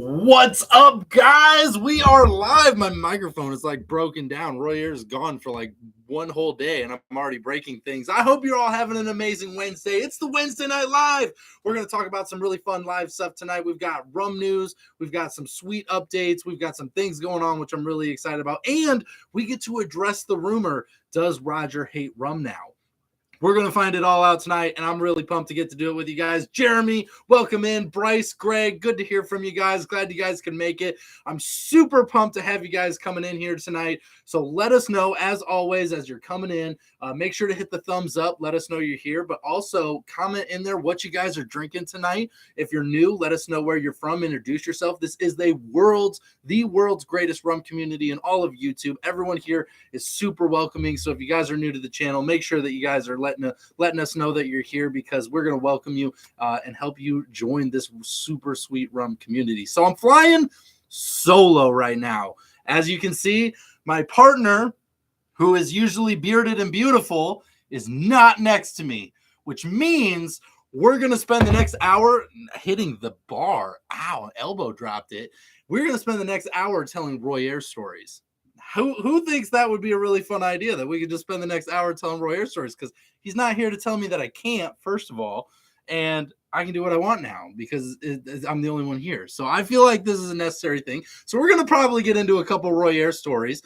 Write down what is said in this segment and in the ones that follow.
What's up, guys? We are live. My microphone is like broken down. Roy Ayers is gone for like one whole day, and I'm already breaking things. I hope you're all having an amazing Wednesday. It's the Wednesday Night Live. We're going to talk about some really fun live stuff tonight. We've got rum news. We've got some sweet updates. We've got some things going on, which I'm really excited about. And we get to address the rumor, does Roger hate rum now? We're going to find it all out tonight, and I'm really pumped to get to do it with you guys. Jeremy, welcome in. Bryce, Greg, good to hear from you guys. Glad you guys can make it. I'm super pumped to have you guys coming in here tonight. So let us know, as always, as you're coming in. Make sure to hit the thumbs up. Let us know you're here, but also comment in there what you guys are drinking tonight. If you're new, let us know where you're from. Introduce yourself. This is the world's greatest rum community in all of YouTube. Everyone here is super welcoming. So if you guys are new to the channel, make sure that you guys are letting us know that you're here, because we're going to welcome you and help you join this super sweet rum community. So I'm flying solo right now. As you can see, my partner, who is usually bearded and beautiful, is not next to me, which means we're going to spend the next hour hitting the bar. Ow, elbow dropped it. We're going to spend the next hour telling Roy Ayers stories. Who thinks that would be a really fun idea, that we could just spend the next hour telling Roy Ayers stories? Because he's not here to tell me that I can't, first of all, and I can do what I want now because I'm the only one here. So I feel like this is a necessary thing. So we're going to probably get into a couple Roy Ayers stories.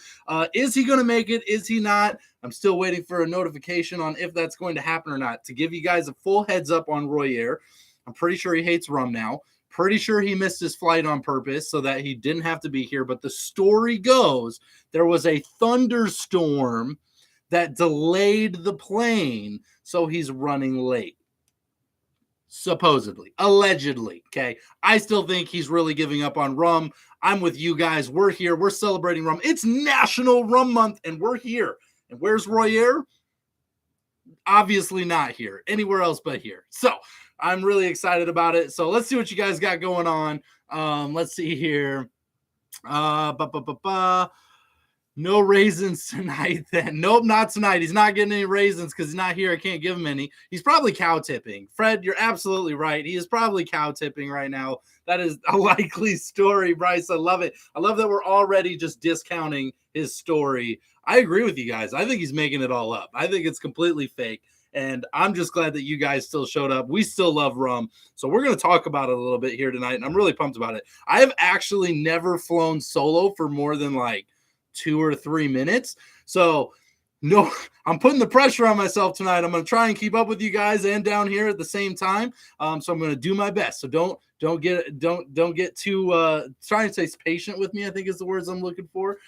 Is he going to make it? Is he not? I'm still waiting for a notification on if that's going to happen or not. To give you guys a full heads up on Roy Ayers, I'm pretty sure he hates rum now. Pretty sure he missed his flight on purpose so that he didn't have to be here. But the story goes there was a thunderstorm that delayed the plane, so he's running late. Supposedly, allegedly, okay? I still think he's really giving up on rum. I'm with you guys. We're here. We're celebrating rum. It's National Rum Month, and we're here. And where's Roy Ayers? Obviously not here. Anywhere else but here. So I'm really excited about it. So let's see what you guys got going on. Let's see here. No raisins tonight then. Nope, not tonight. He's not getting any raisins because he's not here. I can't give him any. He's probably cow tipping. Fred, you're absolutely right. He is probably cow tipping right now. That is a likely story, Bryce. I love it. I love that we're already just discounting his story. I agree with you guys. I think he's making it all up. I think it's completely fake. And I'm just glad that you guys still showed up. We still love rum. So we're going to talk about it a little bit here tonight. And I'm really pumped about it. I have actually never flown solo for more than like 2 or 3 minutes. So no, I'm putting the pressure on myself tonight. I'm going to try and keep up with you guys and down here at the same time. So I'm going to do my best. So don't get too try and stay patient with me, I think is the words I'm looking for.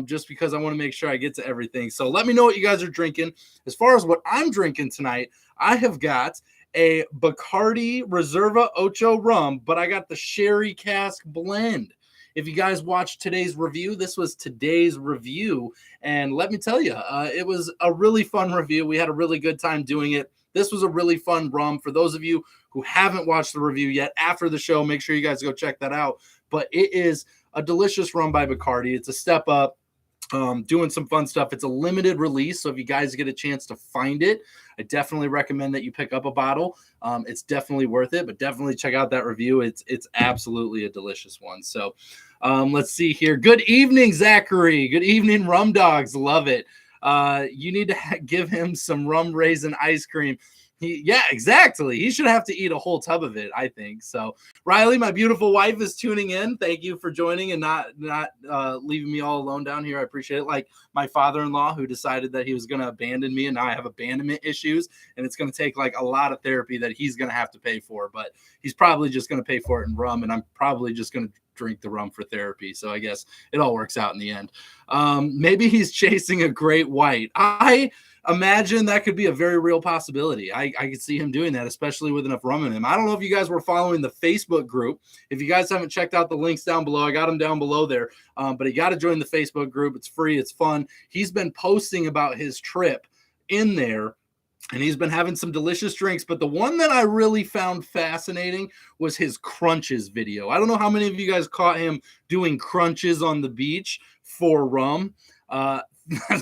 Just because I want to make sure I get to everything. So let me know what you guys are drinking. As far as what I'm drinking tonight, I have got a Bacardi Reserva Ocho rum, but I got the sherry cask blend. If you guys watched today's review, this was today's review. And let me tell you, it was a really fun review. We had a really good time doing it. This was a really fun rum. For those of you who haven't watched the review yet, after the show, make sure you guys go check that out. But it is a delicious rum by Bacardi. It's a step up. Doing some fun stuff. It's a limited release, so if you guys get a chance to find it, I definitely recommend that you pick up a bottle. It's definitely worth it, but definitely check out that review. It's absolutely a delicious one. So let's see here. Good evening, Zachary. Good evening, Rum Dogs. Love it. You need to give him some rum raisin ice cream. Yeah, exactly. He should have to eat a whole tub of it, I think. So, Riley, my beautiful wife, is tuning in. Thank you for joining and not leaving me all alone down here. I appreciate it. Like my father-in-law, who decided that he was going to abandon me, and now I have abandonment issues, and it's going to take like a lot of therapy that he's going to have to pay for. But he's probably just going to pay for it in rum, and I'm probably just going to drink the rum for therapy. So I guess it all works out in the end. Maybe he's chasing a great white. I imagine that could be a very real possibility. I could see him doing that, especially with enough rum in him. I don't know if you guys were following the Facebook group. If you guys haven't checked out the links down below, I got them down below there. But you got to join the Facebook group. It's free. It's fun. He's been posting about his trip in there, and he's been having some delicious drinks. But the one that I really found fascinating was his crunches video. I don't know how many of you guys caught him doing crunches on the beach for rum.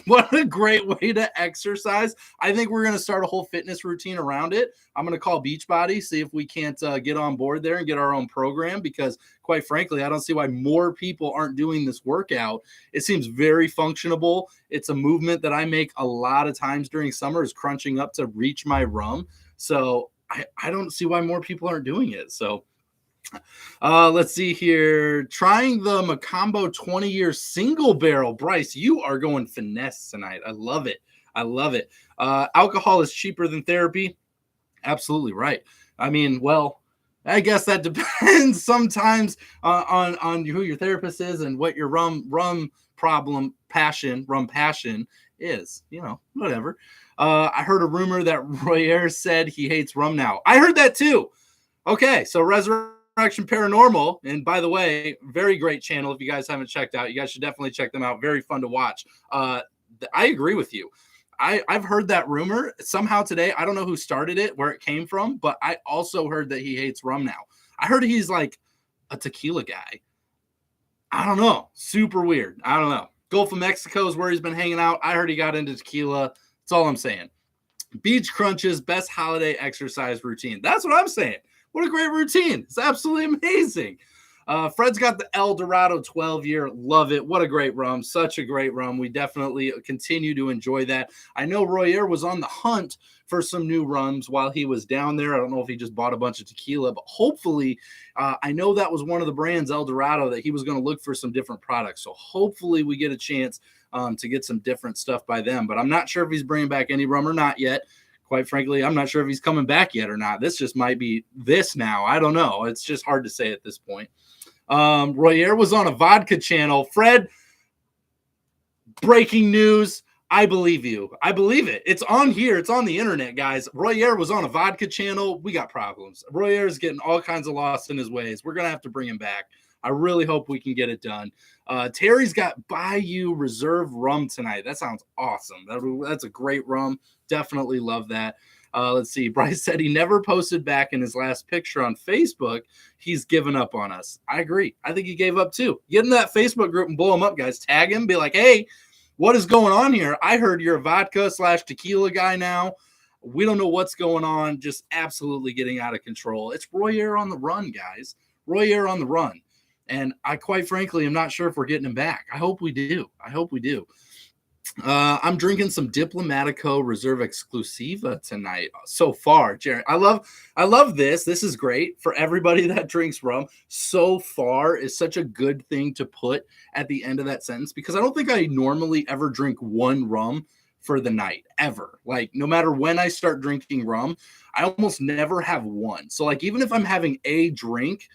What a great way to exercise. I think we're going to start a whole fitness routine around it. I'm going to call Beachbody, see if we can't get on board there and get our own program, because quite frankly, I don't see why more people aren't doing this workout. It seems very functionable. It's a movement that I make a lot of times during summer, is crunching up to reach my rum. So I don't see why more people aren't doing it. So let's see here. Trying the Macombo 20-year single barrel. Bryce, you are going finesse tonight. I love it. I love it. Alcohol is cheaper than therapy. Absolutely right. I mean, well, I guess that depends sometimes on who your therapist is and what your rum passion is. You know, whatever. I heard a rumor that Royer said he hates rum now. I heard that too. Okay, so Resurrection Paranormal, and by the way, very great channel. If you guys haven't checked out, you guys should definitely check them out. Very fun to watch. I agree with you. I've heard that rumor somehow today. I don't know who started it, where it came from, but I also heard that he hates rum now. I heard he's like a tequila guy. I don't know. Super weird. I don't know. Gulf of Mexico is where he's been hanging out. I heard he got into tequila. That's all I'm saying. Beach Crunches, best holiday exercise routine. That's what I'm saying. What a great routine. It's absolutely amazing. Fred's got the El Dorado 12-year. Love it. What a great rum. Such a great rum. We definitely continue to enjoy that. I know Royer was on the hunt for some new rums while he was down there. I don't know if he just bought a bunch of tequila, but hopefully, I know that was one of the brands, El Dorado, that he was going to look for some different products. So hopefully we get a chance to get some different stuff by them. But I'm not sure if he's bringing back any rum or not yet. Quite frankly, I'm not sure if he's coming back yet or not. This just might be this now. I don't know. It's just hard to say at this point. Royer was on a vodka channel. Fred, breaking news. I believe you. I believe it. It's on here. It's on the internet, guys. Royer was on a vodka channel. We got problems. Royer is getting all kinds of lost in his ways. We're going to have to bring him back. I really hope we can get it done. Terry's got Bayou Reserve rum tonight. That sounds awesome. That's a great rum. Definitely love that. Let's see. Bryce said he never posted back in his last picture on Facebook. He's given up on us. I agree. I think he gave up too. Get in that Facebook group and blow him up, guys. Tag him. Be like, hey, what is going on here? I heard you're a vodka/tequila guy now. We don't know what's going on. Just absolutely getting out of control. It's Royer on the run, guys. Royer on the run. And I, quite frankly, am not sure if we're getting him back. I hope we do. I hope we do. I'm drinking some Diplomatico Reserve Exclusiva tonight so far, Jared. I love this. This is great for everybody that drinks rum. So far is such a good thing to put at the end of that sentence, because I don't think I normally ever drink one rum for the night, ever. Like, no matter when I start drinking rum, I almost never have one. So like, even if I'm having a drink,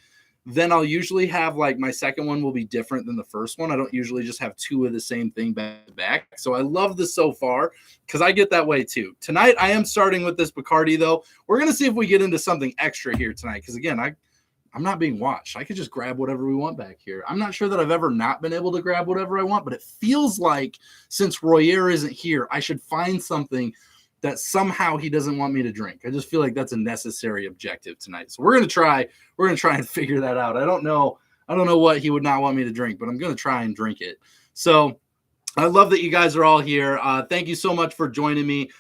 then I'll usually have, like, my second one will be different than the first one. I don't usually just have two of the same thing back to back. So I love this so far, because I get that way too. Tonight, I am starting with this Bacardi, though. We're going to see if we get into something extra here tonight, because, again, I'm not being watched. I could just grab whatever we want back here. I'm not sure that I've ever not been able to grab whatever I want, but it feels like since Royer isn't here, I should find something that somehow he doesn't want me to drink. I just feel like that's a necessary objective tonight. So we're going to try and figure that out. I don't know what he would not want me to drink, but I'm going to try and drink it. So I love that you guys are all here. Thank you so much for joining me.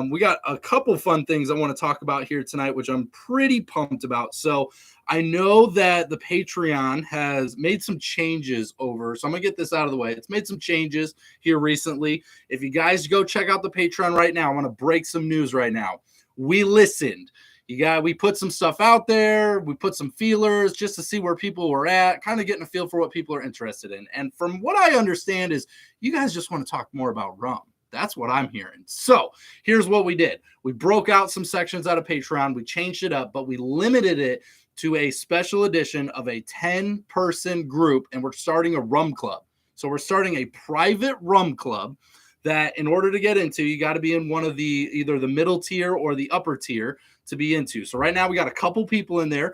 We got a couple fun things I want to talk about here tonight, which I'm pretty pumped about. So I know that the Patreon has made some changes over. So I'm going to get this out of the way. It's made some changes here recently. If you guys go check out the Patreon right now, I want to break some news right now. We listened. We put some stuff out there. We put some feelers just to see where people were at, kind of getting a feel for what people are interested in. And from what I understand is you guys just want to talk more about rum. That's what I'm hearing. So here's what we did. We broke out some sections out of Patreon. We changed it up, but we limited it to a special edition of a 10-person group, and we're starting a rum club. So we're starting a private rum club that, in order to get into, you got to be in one of the either the middle tier or the upper tier to be into. So right now we got a couple people in there.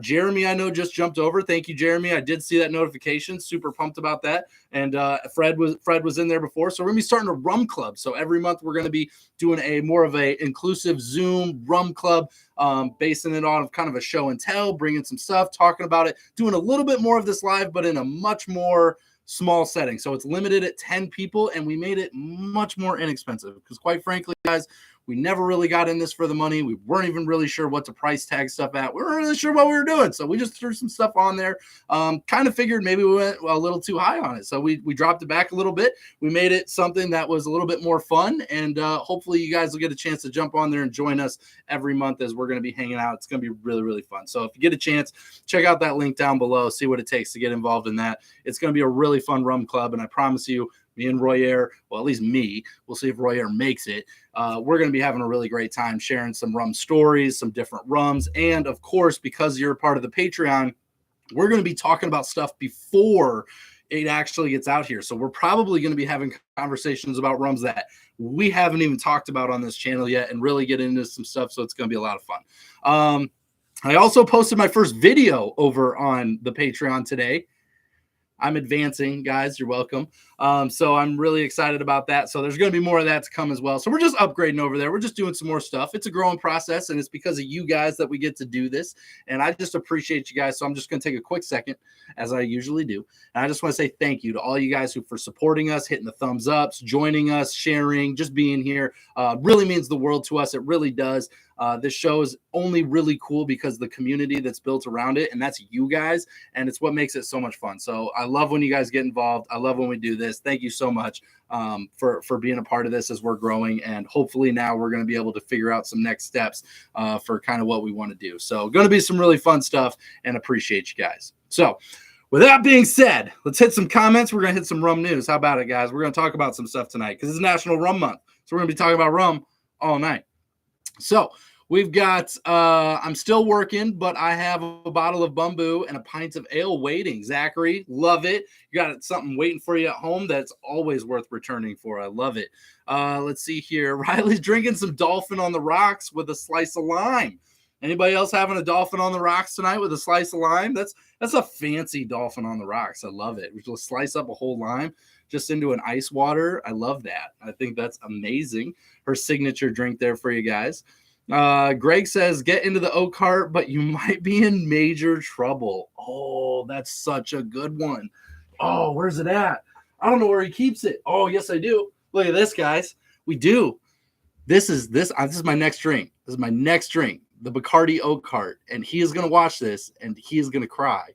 Jeremy, I know, just jumped over. Thank you, Jeremy. I did see that notification. Super pumped about that. And Fred was in there before. So we're gonna be starting a rum club. So every month we're gonna be doing a more of a inclusive Zoom rum club, basing it on kind of a show and tell, bringing some stuff, talking about it, doing a little bit more of this live, but in a much more small setting. So it's limited at 10 people, and we made it much more inexpensive because, quite frankly, guys, we never really got in this for the money. We weren't even really sure what to price tag stuff at. We weren't really sure what we were doing. So we just threw some stuff on there. Kind of figured maybe we went a little too high on it. So we dropped it back a little bit. We made it something that was a little bit more fun. And hopefully you guys will get a chance to jump on there and join us every month as we're going to be hanging out. It's going to be really, really fun. So if you get a chance, check out that link down below. See what it takes to get involved in that. It's going to be a really fun rum club. And I promise you, me and Royer, well, at least me, we'll see if Royer makes it. We're going to be having a really great time sharing some rum stories, some different rums. And of course, because you're a part of the Patreon, we're going to be talking about stuff before it actually gets out here. So we're probably going to be having conversations about rums that we haven't even talked about on this channel yet and really get into some stuff. So it's going to be a lot of fun. I also posted my first video over on the Patreon today. I'm advancing, guys. You're welcome. So I'm really excited about that. So there's going to be more of that to come as well. So we're just upgrading over there. We're just doing some more stuff. It's a growing process, and it's because of you guys that we get to do this. And I just appreciate you guys. So I'm just going to take a quick second, as I usually do. And I just want to say thank you to all you guys for supporting us, hitting the thumbs ups, joining us, sharing, just being here. Really means the world to us. It really does. This show is only really cool because the community that's built around it, and that's you guys, and it's what makes it so much fun. So I love when you guys get involved. I love when we do this. Thank you so much for being a part of this as we're growing, and hopefully now we're going to be able to figure out some next steps for kind of what we want to do. So going to be some really fun stuff, and appreciate you guys. So with that being said, let's hit some comments. We're going to hit some rum news. How about it, guys? We're going to talk about some stuff tonight because it's National Rum Month. So we're going to be talking about rum all night. So we've got, I'm still working, but I have a bottle of Bumbu and a pint of ale waiting. Zachary, love it. You got something waiting for you at home that's always worth returning for. I love it. Let's see here. Riley's drinking some Dolphin on the Rocks with a slice of lime. Anybody else having a Dolphin on the Rocks tonight with a slice of lime? That's a fancy Dolphin on the Rocks. I love it. We just slice up a whole lime just into an ice water. I love that. I think that's amazing. Her signature drink there for you guys. Greg says, get into the oak cart, but you might be in major trouble. Oh, that's such a good one. Oh, where's it at? I don't know where he keeps it. Oh, yes, I do. Look at this, guys. We do. This is my next drink. This is my next drink, the Bacardi oak cart. And he is going to watch this and he is going to cry.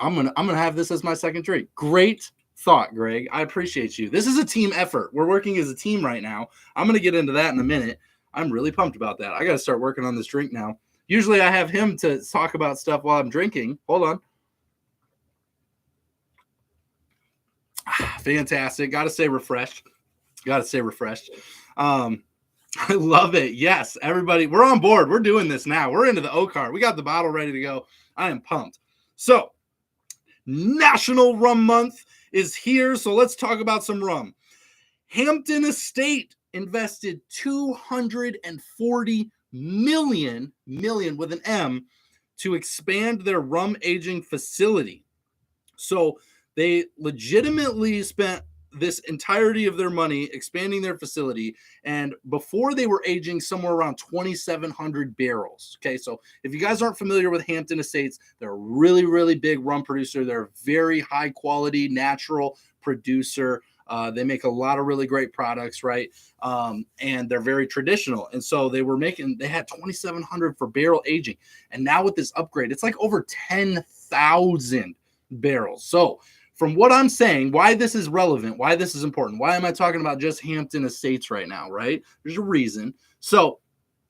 I'm going to have this as my second drink. Great thought, Greg. I appreciate you. This is a team effort. We're working as a team right now. I'm going to get into that in a minute. I'm really pumped about that. I got to start working on this drink now. Usually I have him to talk about stuff while I'm drinking. Hold on. Fantastic. Got to stay refreshed. I love it. Yes, everybody, we're on board. We're doing this now. We're into the oak cart. We got the bottle ready to go. I am pumped. So, National Rum Month is here. So let's talk about some rum. Hampton Estate invested $240 million with an M to expand their rum aging facility. So they legitimately spent this entirety of their money expanding their facility, and before they were aging somewhere around 2,700 barrels. Okay, so if you guys aren't familiar with Hampton Estates, they're a really, really big rum producer. They're a very high quality natural producer. They make a lot of really great products, right? And they're very traditional. And so they had 2,700 for barrel aging. And now with this upgrade, it's like over 10,000 barrels. So from what I'm saying, why this is relevant, why this is important, why am I talking about just Hampton Estates right now, right? There's a reason. So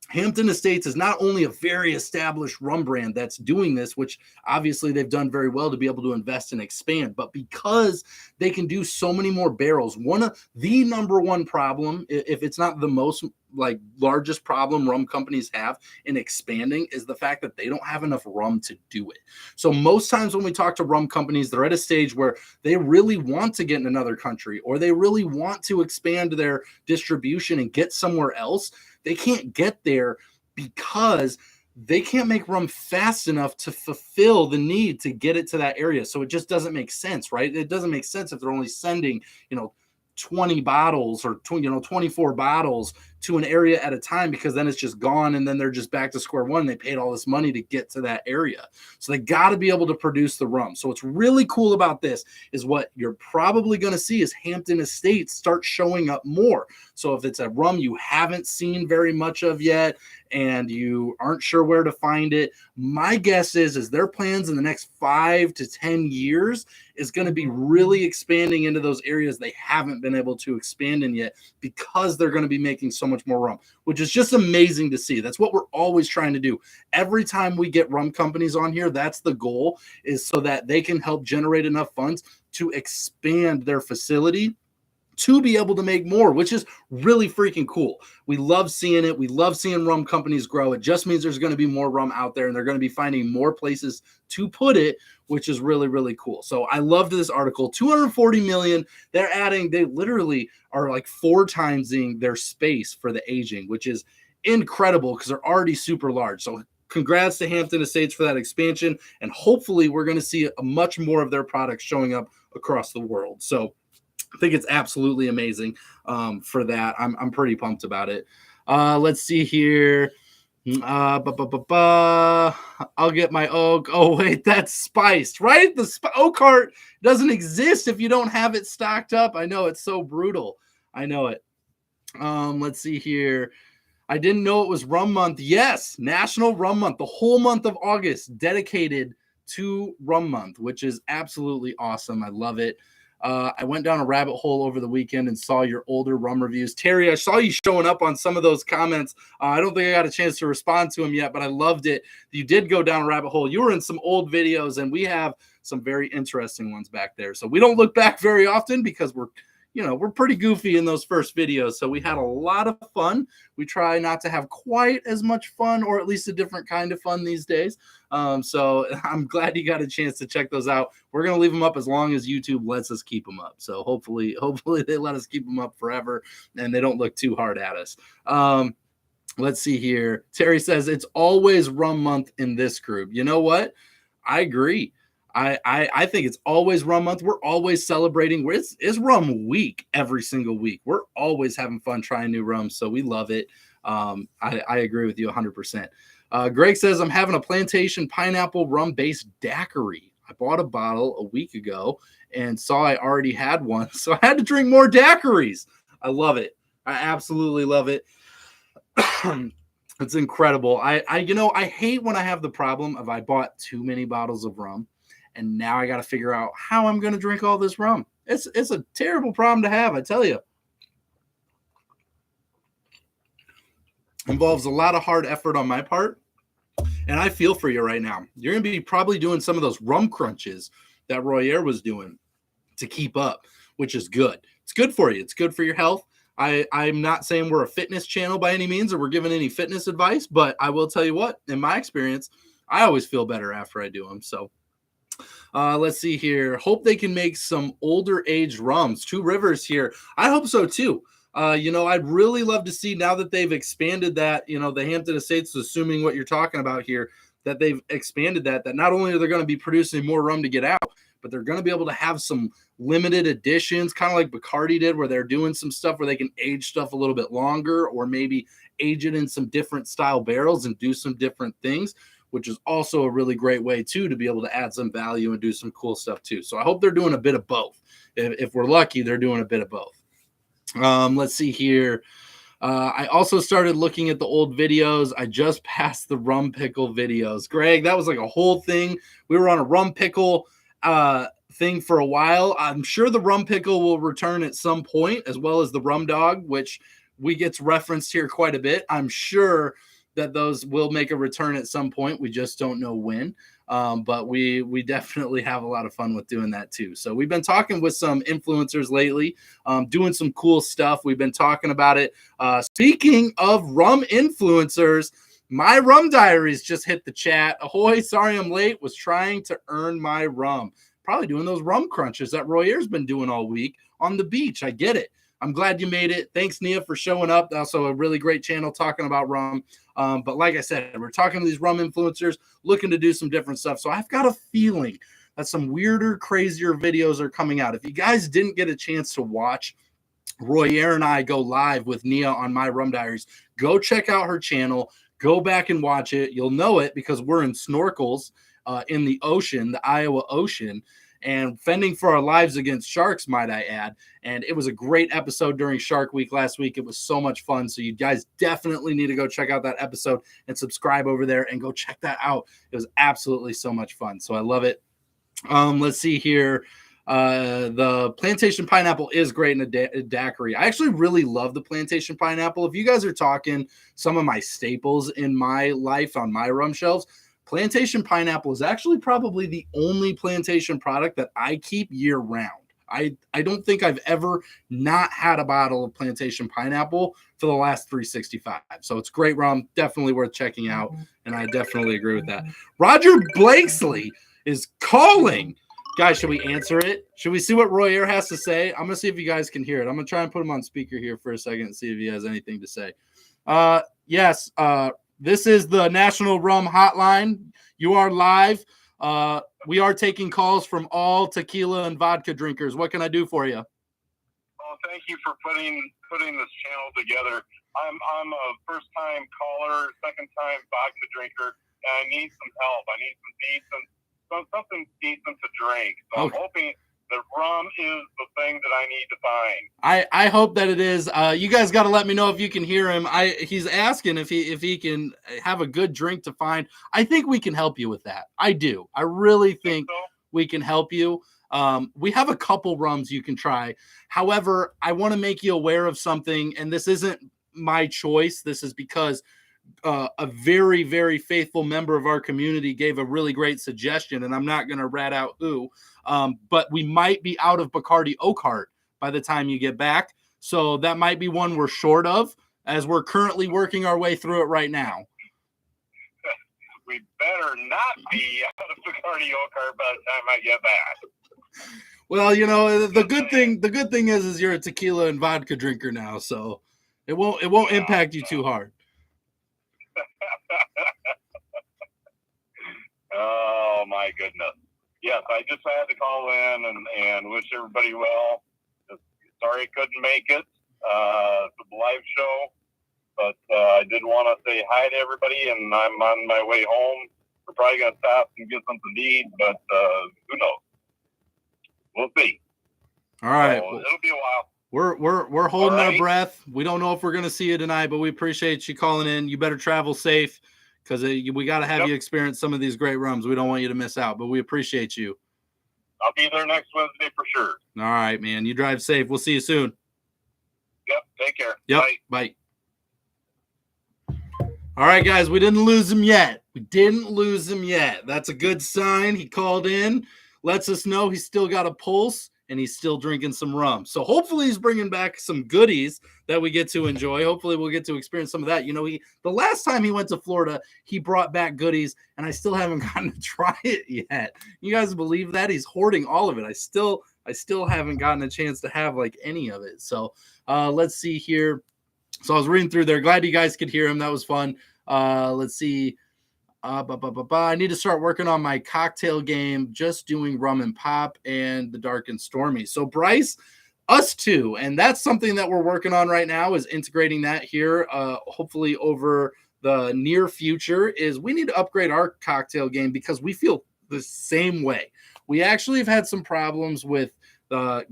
Hampton Estates is not only a very established rum brand that's doing this, which obviously they've done very well to be able to invest and expand, but because they can do so many more barrels, one of the number one problem, if it's not the most largest problem rum companies have in expanding, is the fact that they don't have enough rum to do it. So most times when we talk to rum companies, they're at a stage where they really want to get in another country, or they really want to expand their distribution and get somewhere else. They can't get there because they can't make rum fast enough to fulfill the need to get it to that area. So it just doesn't make sense, right? It doesn't make sense if they're only sending, 20 bottles or 24 bottles to an area at a time, because then it's just gone and then they're just back to square one. They paid all this money to get to that area. So they got to be able to produce the rum. So what's really cool about this is what you're probably going to see is Hampton Estates start showing up more. So if it's a rum you haven't seen very much of yet and you aren't sure where to find it, my guess is their plans in the next 5 to 10 years is going to be really expanding into those areas they haven't been able to expand in yet, because they're going to be making so much more rum, which is just amazing to see. That's what we're always trying to do. Every time we get rum companies on here, that's the goal, is so that they can help generate enough funds to expand their facility to be able to make more, which is really freaking cool. We love seeing it. We love seeing rum companies grow. It just means there's going to be more rum out there, and they're going to be finding more places to put it, which is really, really cool. So I loved this article. 240 million. They literally are like 4 timesing their space for the aging, which is incredible because they're already super large. So congrats to Hampton Estates for that expansion. And hopefully we're going to see a much more of their products showing up across the world. So I think it's absolutely amazing for that. I'm pretty pumped about it. Let's see here. I'll get my oak. Oh, wait, that's spiced, right? The oak heart doesn't exist if you don't have it stocked up. I know, it's so brutal. I know it. Let's see here. I didn't know it was Rum Month. Yes, National Rum Month. The whole month of August dedicated to Rum Month, which is absolutely awesome. I love it. I went down a rabbit hole over the weekend and saw your older rum reviews. Terry, I saw you showing up on some of those comments. I don't think I got a chance to respond to them yet, but I loved it. You did go down a rabbit hole. You were in some old videos, and we have some very interesting ones back there. So we don't look back very often because we're pretty goofy in those first videos. So we had a lot of fun. We try not to have quite as much fun, or at least a different kind of fun these days. So I'm glad you got a chance to check those out. We're going to leave them up as long as YouTube lets us keep them up. So hopefully they let us keep them up forever and they don't look too hard at us. Let's see here. Terry says it's always Rum Month in this group. You know what? I agree. I think it's always Rum Month. We're always celebrating. It's Rum Week every single week. We're always having fun trying new rums, so we love it. I agree with you 100%. Greg says, I'm having a plantation pineapple rum-based daiquiri. I bought a bottle a week ago and saw I already had one, so I had to drink more daiquiris. I love it. I absolutely love it. It's incredible. I hate when I have the problem of I bought too many bottles of rum, and now I got to figure out how I'm going to drink all this rum. It's a terrible problem to have, I tell you. Involves a lot of hard effort on my part, and I feel for you right now. You're going to be probably doing some of those rum crunches that Royer was doing to keep up, which is good. It's good for you. It's good for your health. I'm not saying we're a fitness channel by any means, or we're giving any fitness advice, but I will tell you what, in my experience, I always feel better after I do them. So let's see here. Hope they can make some older age rums. Two Rivers here. I hope so too. I'd really love to see, now that they've expanded that, the Hampton Estates, assuming what you're talking about here, that they've expanded that not only are they going to be producing more rum to get out, but they're going to be able to have some limited editions, kind of like Bacardi did, where they're doing some stuff where they can age stuff a little bit longer, or maybe age it in some different style barrels and do some different things, which is also a really great way too, to be able to add some value and do some cool stuff too. So I hope they're doing a bit of both. If we're lucky, they're doing a bit of both. Let's see here. I also started looking at the old videos. I just passed the rum pickle videos. Greg, that was like a whole thing. We were on a rum pickle thing for a while. I'm sure the rum pickle will return at some point, as well as the rum dog, which we get referenced here quite a bit. I'm sure that those will make a return at some point. We just don't know when. But we definitely have a lot of fun with doing that too. So we've been talking with some influencers lately, doing some cool stuff. We've been talking about it. Speaking of rum influencers, my rum diaries just hit the chat. Ahoy, sorry I'm late. Was trying to earn my rum. Probably doing those rum crunches that Royer's been doing all week on the beach. I get it. I'm glad you made it. Thanks, Nia, for showing up. Also a really great channel talking about rum. But like I said, we're talking to these rum influencers looking to do some different stuff. So I've got a feeling that some weirder, crazier videos are coming out. If you guys didn't get a chance to watch Royer and I go live with Nia on My Rum Diaries. Go check out her channel. Go back and watch it. You'll know it because we're in snorkels in the ocean, the Iowa Ocean, and fending for our lives against sharks, might I add. And it was a great episode during Shark Week last week. It was so much fun. So you guys definitely need to go check out that episode and subscribe over there and go check that out. It was absolutely so much fun. So I love it. Let's see here. The plantation pineapple is great in a daiquiri. I actually really love the plantation pineapple. If you guys are talking some of my staples in my life on my rum shelves, plantation pineapple is actually probably the only plantation product that I keep year round. I don't think I've ever not had a bottle of plantation pineapple for the last 365. So it's great rum, definitely worth checking out. And I definitely agree with that. Roger Blakesley is calling. Guys, should we answer it? Should we see what Royer has to say? I'm going to see if you guys can hear it. I'm going to try and put him on speaker here for a second and see if he has anything to say. Yes, this is the National Rum Hotline. You are live. We are taking calls from all tequila and vodka drinkers. What can I do for you? Well, thank you for putting this channel together. I'm a first-time caller, second-time vodka drinker, and I need some help. I need something decent to drink. So okay. I'm hoping that rum is the thing that I need to find. I hope that it is. You guys got to let me know if you can hear him. He's asking if he can have a good drink to find. I think we can help you with that. I do. I really think we can help you. We have a couple rums you can try. However, I want to make you aware of something, and this isn't my choice. This is because a very, very faithful member of our community gave a really great suggestion, and I'm not going to rat out who, but we might be out of Bacardi Oak Heart by the time you get back. So that might be one we're short of, as we're currently working our way through it right now. We better not be out of Bacardi Oak Heart by the time I get back. Well, you know, the good thing is you're a tequila and vodka drinker now, so it won't impact you too hard. Oh my goodness. Yes, I just had to call in and wish everybody well. Sorry I couldn't make it to the live show, but I did want to say hi to everybody, and I'm on my way home. We're probably going to stop and get something to eat, but who knows? We'll see. All right. So it'll be a while. We're holding our breath. We don't know if we're going to see you tonight, but we appreciate you calling in. You better travel safe, because we got to have you experience some of these great rums. We don't want you to miss out, but we appreciate you. I'll be there next Wednesday for sure. All right, man. You drive safe. We'll see you soon. Yep. Take care. Yep. Bye. All right, guys. We didn't lose him yet. That's a good sign. He called in, lets us know he's still got a pulse, and he's still drinking some rum. So hopefully he's bringing back some goodies that we get to enjoy. Hopefully we'll get to experience some of that. You know, the last time he went to Florida, he brought back goodies, and I still haven't gotten to try it yet. You guys believe that? He's hoarding all of it. I still haven't gotten a chance to have like any of it. So let's see here. So I was reading through there. Glad you guys could hear him. That was fun. Let's see. I need to start working on my cocktail game, just doing rum and pop and the dark and stormy. So Bryce, us too. And that's something that we're working on right now, is integrating that here. Hopefully over the near future, is we need to upgrade our cocktail game, because we feel the same way. We actually have had some problems with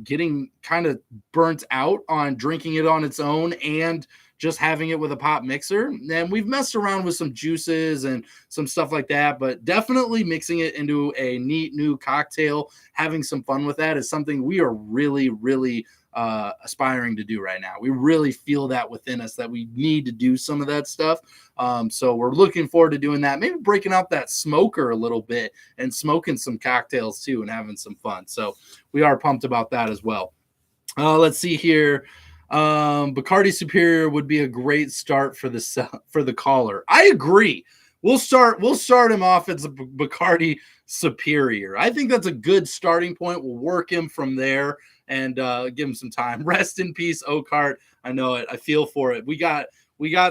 getting kind of burnt out on drinking it on its own and just having it with a pop mixer. And we've messed around with some juices and some stuff like that, but definitely mixing it into a neat new cocktail, having some fun with that, is something we are really, really aspiring to do right now. We really feel that within us, that we need to do some of that stuff. So we're looking forward to doing that, maybe breaking out that smoker a little bit and smoking some cocktails too and having some fun. So we are pumped about that as well. Let's see here. Bacardi Superior would be a great start for the caller. I agree. We'll start him off as a Bacardi Superior. I think that's a good starting point. We'll work him from there and give him some time. Rest in peace, Oak Heart. I know it. I feel for it. We got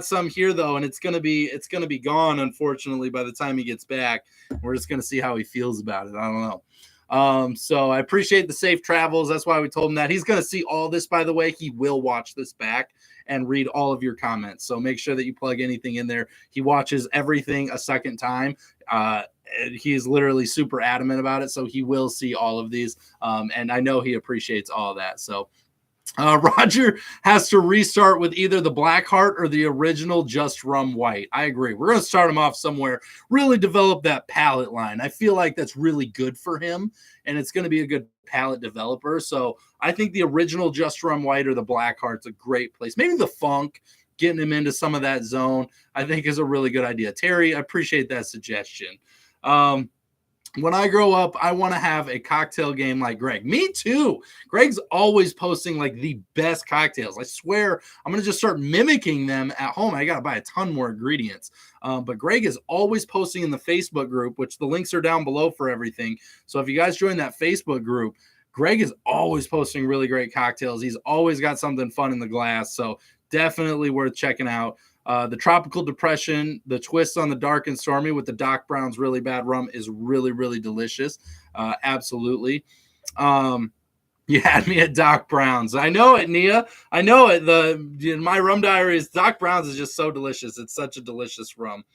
some here though, and it's gonna be gone, unfortunately, by the time he gets back. We're just gonna see how he feels about it. I don't know. So I appreciate the safe travels. That's why we told him that. He's going to see all this, by the way. He will watch this back and read all of your comments. So make sure that you plug anything in there. He watches everything a second time. He is literally super adamant about it. So he will see all of these. And I know he appreciates all of that. So Roger has to restart with either the Black Heart or the original Just Rum White. I agree. We're going to start him off somewhere, really develop that palate line. I feel like that's really good for him, and it's going to be a good palate developer. So I think the original Just Rum White or the Black Heart's a great place. Maybe the Funk, getting him into some of that zone, I think is a really good idea. Terry, I appreciate that suggestion. When I grow up, I want to have a cocktail game like Greg. Me too. Greg's always posting like the best cocktails. I swear I'm going to just start mimicking them at home. I got to buy a ton more ingredients. But Greg is always posting in the Facebook group, which the links are down below for everything. So if you guys join that Facebook group, Greg is always posting really great cocktails. He's always got something fun in the glass. So definitely worth checking out. The Tropical Depression, the twist on the Dark and Stormy with the Doc Brown's Really Bad Rum is really, really delicious. Absolutely. You had me at Doc Brown's. I know it, Nia. I know it. My rum diaries, Doc Brown's is just so delicious. It's such a delicious rum.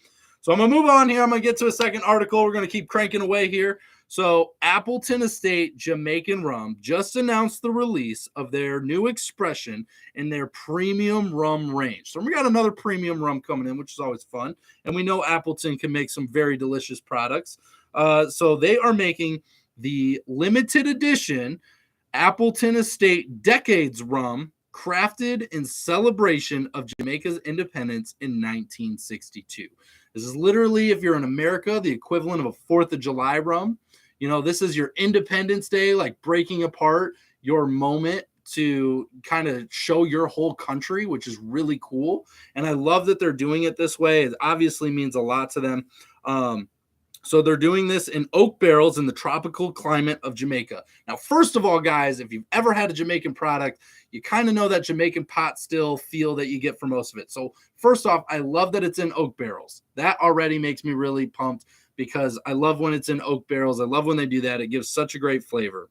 So I'm going to move on here. I'm going to get to a second article. We're going to keep cranking away here. So Appleton Estate Jamaican Rum just announced the release of their new expression in their premium rum range. So we got another premium rum coming in, which is always fun. And we know Appleton can make some very delicious products. So they are making the limited edition Appleton Estate Decades Rum, crafted in celebration of Jamaica's independence in 1962. This is literally, if you're in America, the equivalent of a 4th of July rum. You know, this is your Independence Day, like breaking apart your moment to kind of show your whole country, which is really cool. And I love that they're doing it this way. It obviously means a lot to them. So they're doing this in oak barrels in the tropical climate of Jamaica. Now, first of all, guys, if you've ever had a Jamaican product, you kind of know that Jamaican pot still feel that you get for most of it. So first off, I love that it's in oak barrels. That already makes me really pumped because I love when it's in oak barrels. I love when they do that. It gives such a great flavor.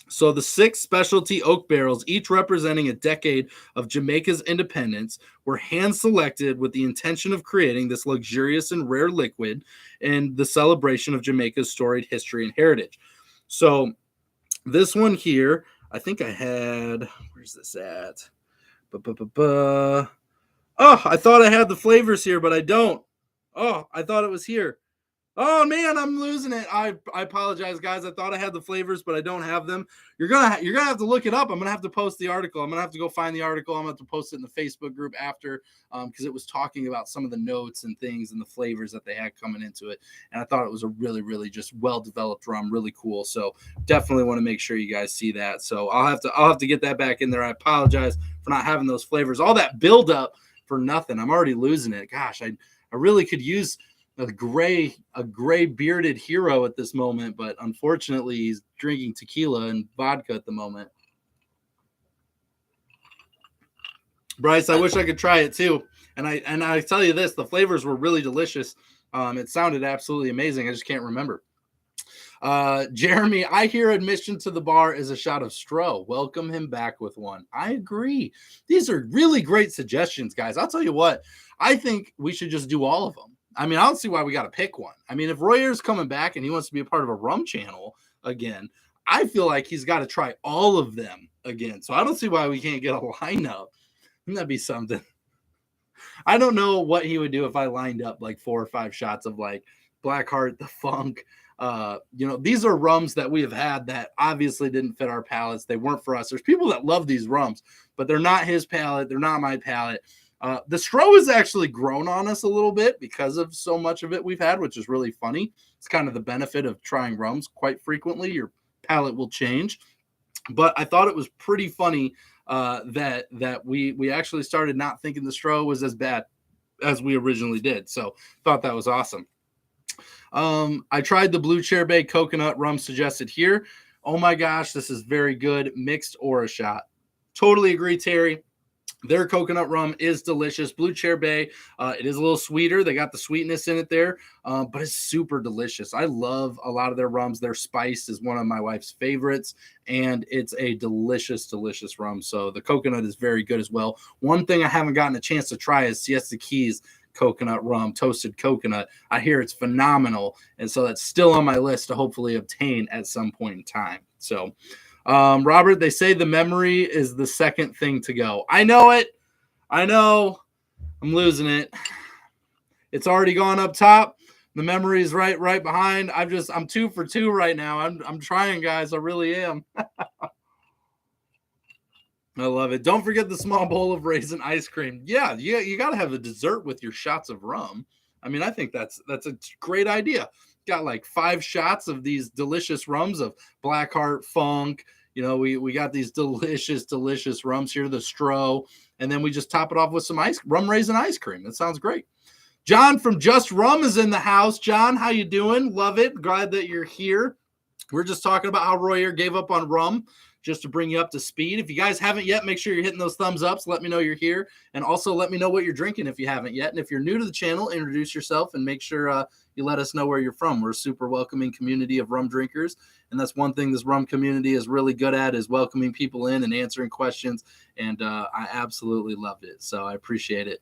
So the 6 specialty oak barrels, each representing a decade of Jamaica's independence, were hand-selected with the intention of creating this luxurious and rare liquid in the celebration of Jamaica's storied history and heritage. So this one here, I think I had, where's this at? Oh, I thought I had the flavors here, but I don't. Oh, I thought it was here. Oh man, I'm losing it. I apologize, guys. I thought I had the flavors, but I don't have them. You're gonna have to look it up. I'm gonna have to post the article. I'm gonna have to go find the article. I'm gonna have to post it in the Facebook group after, because it was talking about some of the notes and things and the flavors that they had coming into it. And I thought it was a really, really just well developed rum, really cool. So definitely want to make sure you guys see that. So I'll have to get that back in there. I apologize for not having those flavors. All that build up for nothing. I'm already losing it. Gosh, I really could use a gray bearded hero at this moment, but unfortunately he's drinking tequila and vodka at the moment. Bryce, I wish I could try it too. And I tell you this, the flavors were really delicious. It sounded absolutely amazing. I just can't remember. Jeremy, I hear admission to the bar is a shot of Stroh. Welcome him back with one. I agree. These are really great suggestions, guys. I'll tell you what, I think we should just do all of them. I mean, I don't see why we got to pick one. I mean, if Royer's coming back and he wants to be a part of a rum channel again, I feel like he's got to try all of them again. So I don't see why we can't get a lineup. Wouldn't that be something? I don't know what he would do if I lined up like 4 or 5 shots of like Blackheart, the Funk. These are rums that we have had that obviously didn't fit our palates. They weren't for us. There's people that love these rums, but they're not his palate. They're not my palate. The Stroh has actually grown on us a little bit because of so much of it we've had, which is really funny. It's kind of the benefit of trying rums quite frequently. Your palate will change. But I thought it was pretty funny that we actually started not thinking the Stroh was as bad as we originally did. So thought that was awesome. I tried the Blue Chair Bay coconut rum suggested here. Oh my gosh, this is very good. Mixed or a shot. Totally agree, Terry. Their coconut rum is delicious. Blue Chair Bay, it is a little sweeter. They got the sweetness in it there, but it's super delicious. I love a lot of their rums. Their spice is one of my wife's favorites, and it's a delicious, delicious rum. So the coconut is very good as well. One thing I haven't gotten a chance to try is Siesta Keys coconut rum, toasted coconut. I hear it's phenomenal, and so that's still on my list to hopefully obtain at some point in time. So Robert, they say the memory is the second thing to go. I know it. I know. I'm losing it. It's already gone up top. The memory is right behind. I'm 2 for 2 right now. I'm trying, guys. I really am. I love it. Don't forget the small bowl of raisin ice cream. Yeah, you got to have a dessert with your shots of rum. I mean, I think that's a great idea. Got like 5 shots of these delicious rums of Blackheart, Funk. You know, we got these delicious rums here, the Stro, and then we just top it off with some rum raisin ice cream. That sounds great. John from Just Rum is in the house. John, how you doing? Love it. Glad that you're here. We're just talking about how Royer gave up on rum, just to bring you up to speed. If you guys haven't yet, make sure you're hitting those thumbs up. So let me know you're here. And also let me know what you're drinking if you haven't yet. And if you're new to the channel, introduce yourself and make sure you let us know where you're from. We're a super welcoming community of rum drinkers. And that's one thing this rum community is really good at, is welcoming people in and answering questions. And I absolutely loved it. So I appreciate it.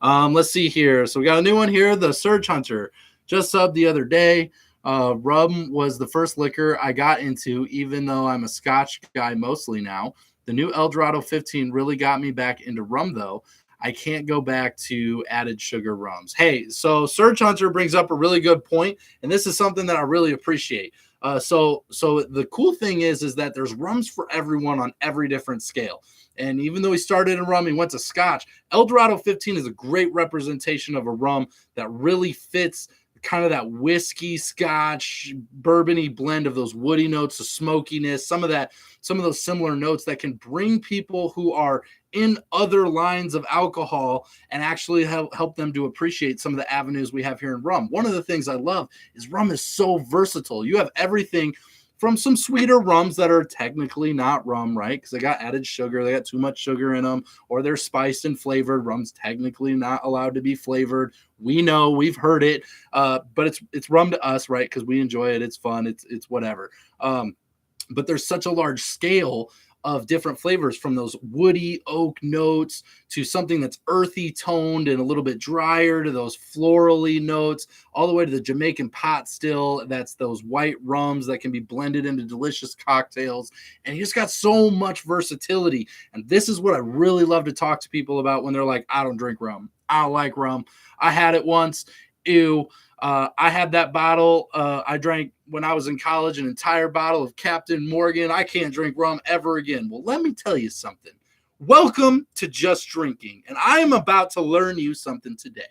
Let's see here. So we got a new one here. The Surge Hunter just subbed the other day. Rum was the first liquor I got into, even though I'm a Scotch guy mostly now. The new El Dorado 15 really got me back into rum, though. I can't go back to added sugar rums. Hey, so Surge Hunter brings up a really good point, and this is something that I really appreciate. So the cool thing is that there's rums for everyone on every different scale. And even though he started in rum, he went to Scotch. El Dorado 15 is a great representation of a rum that really fits kind of that whiskey, Scotch, bourbony blend of those woody notes, the smokiness, some of those similar notes that can bring people who are in other lines of alcohol and actually help them to appreciate some of the avenues we have here in rum. One of the things I love is rum is so versatile. You have everything from some sweeter rums that are technically not rum, right? Because they got added sugar, they got too much sugar in them, or they're spiced and flavored. Rum's technically not allowed to be flavored. We know, we've heard it, but it's rum to us, right? Because we enjoy it. It's fun. It's whatever. But there's such a large scale of different flavors, from those woody oak notes to something that's earthy toned and a little bit drier, to those florally notes, all the way to the Jamaican pot still. That's those white rums that can be blended into delicious cocktails. And you just got so much versatility. And this is what I really love to talk to people about when they're like, I don't drink rum. I don't like rum. I had it once. Ew. I had that bottle. I drank when I was in college an entire bottle of Captain Morgan. I can't drink rum ever again. Well, let me tell you something. Welcome to Just Drinking. And I am about to learn you something today,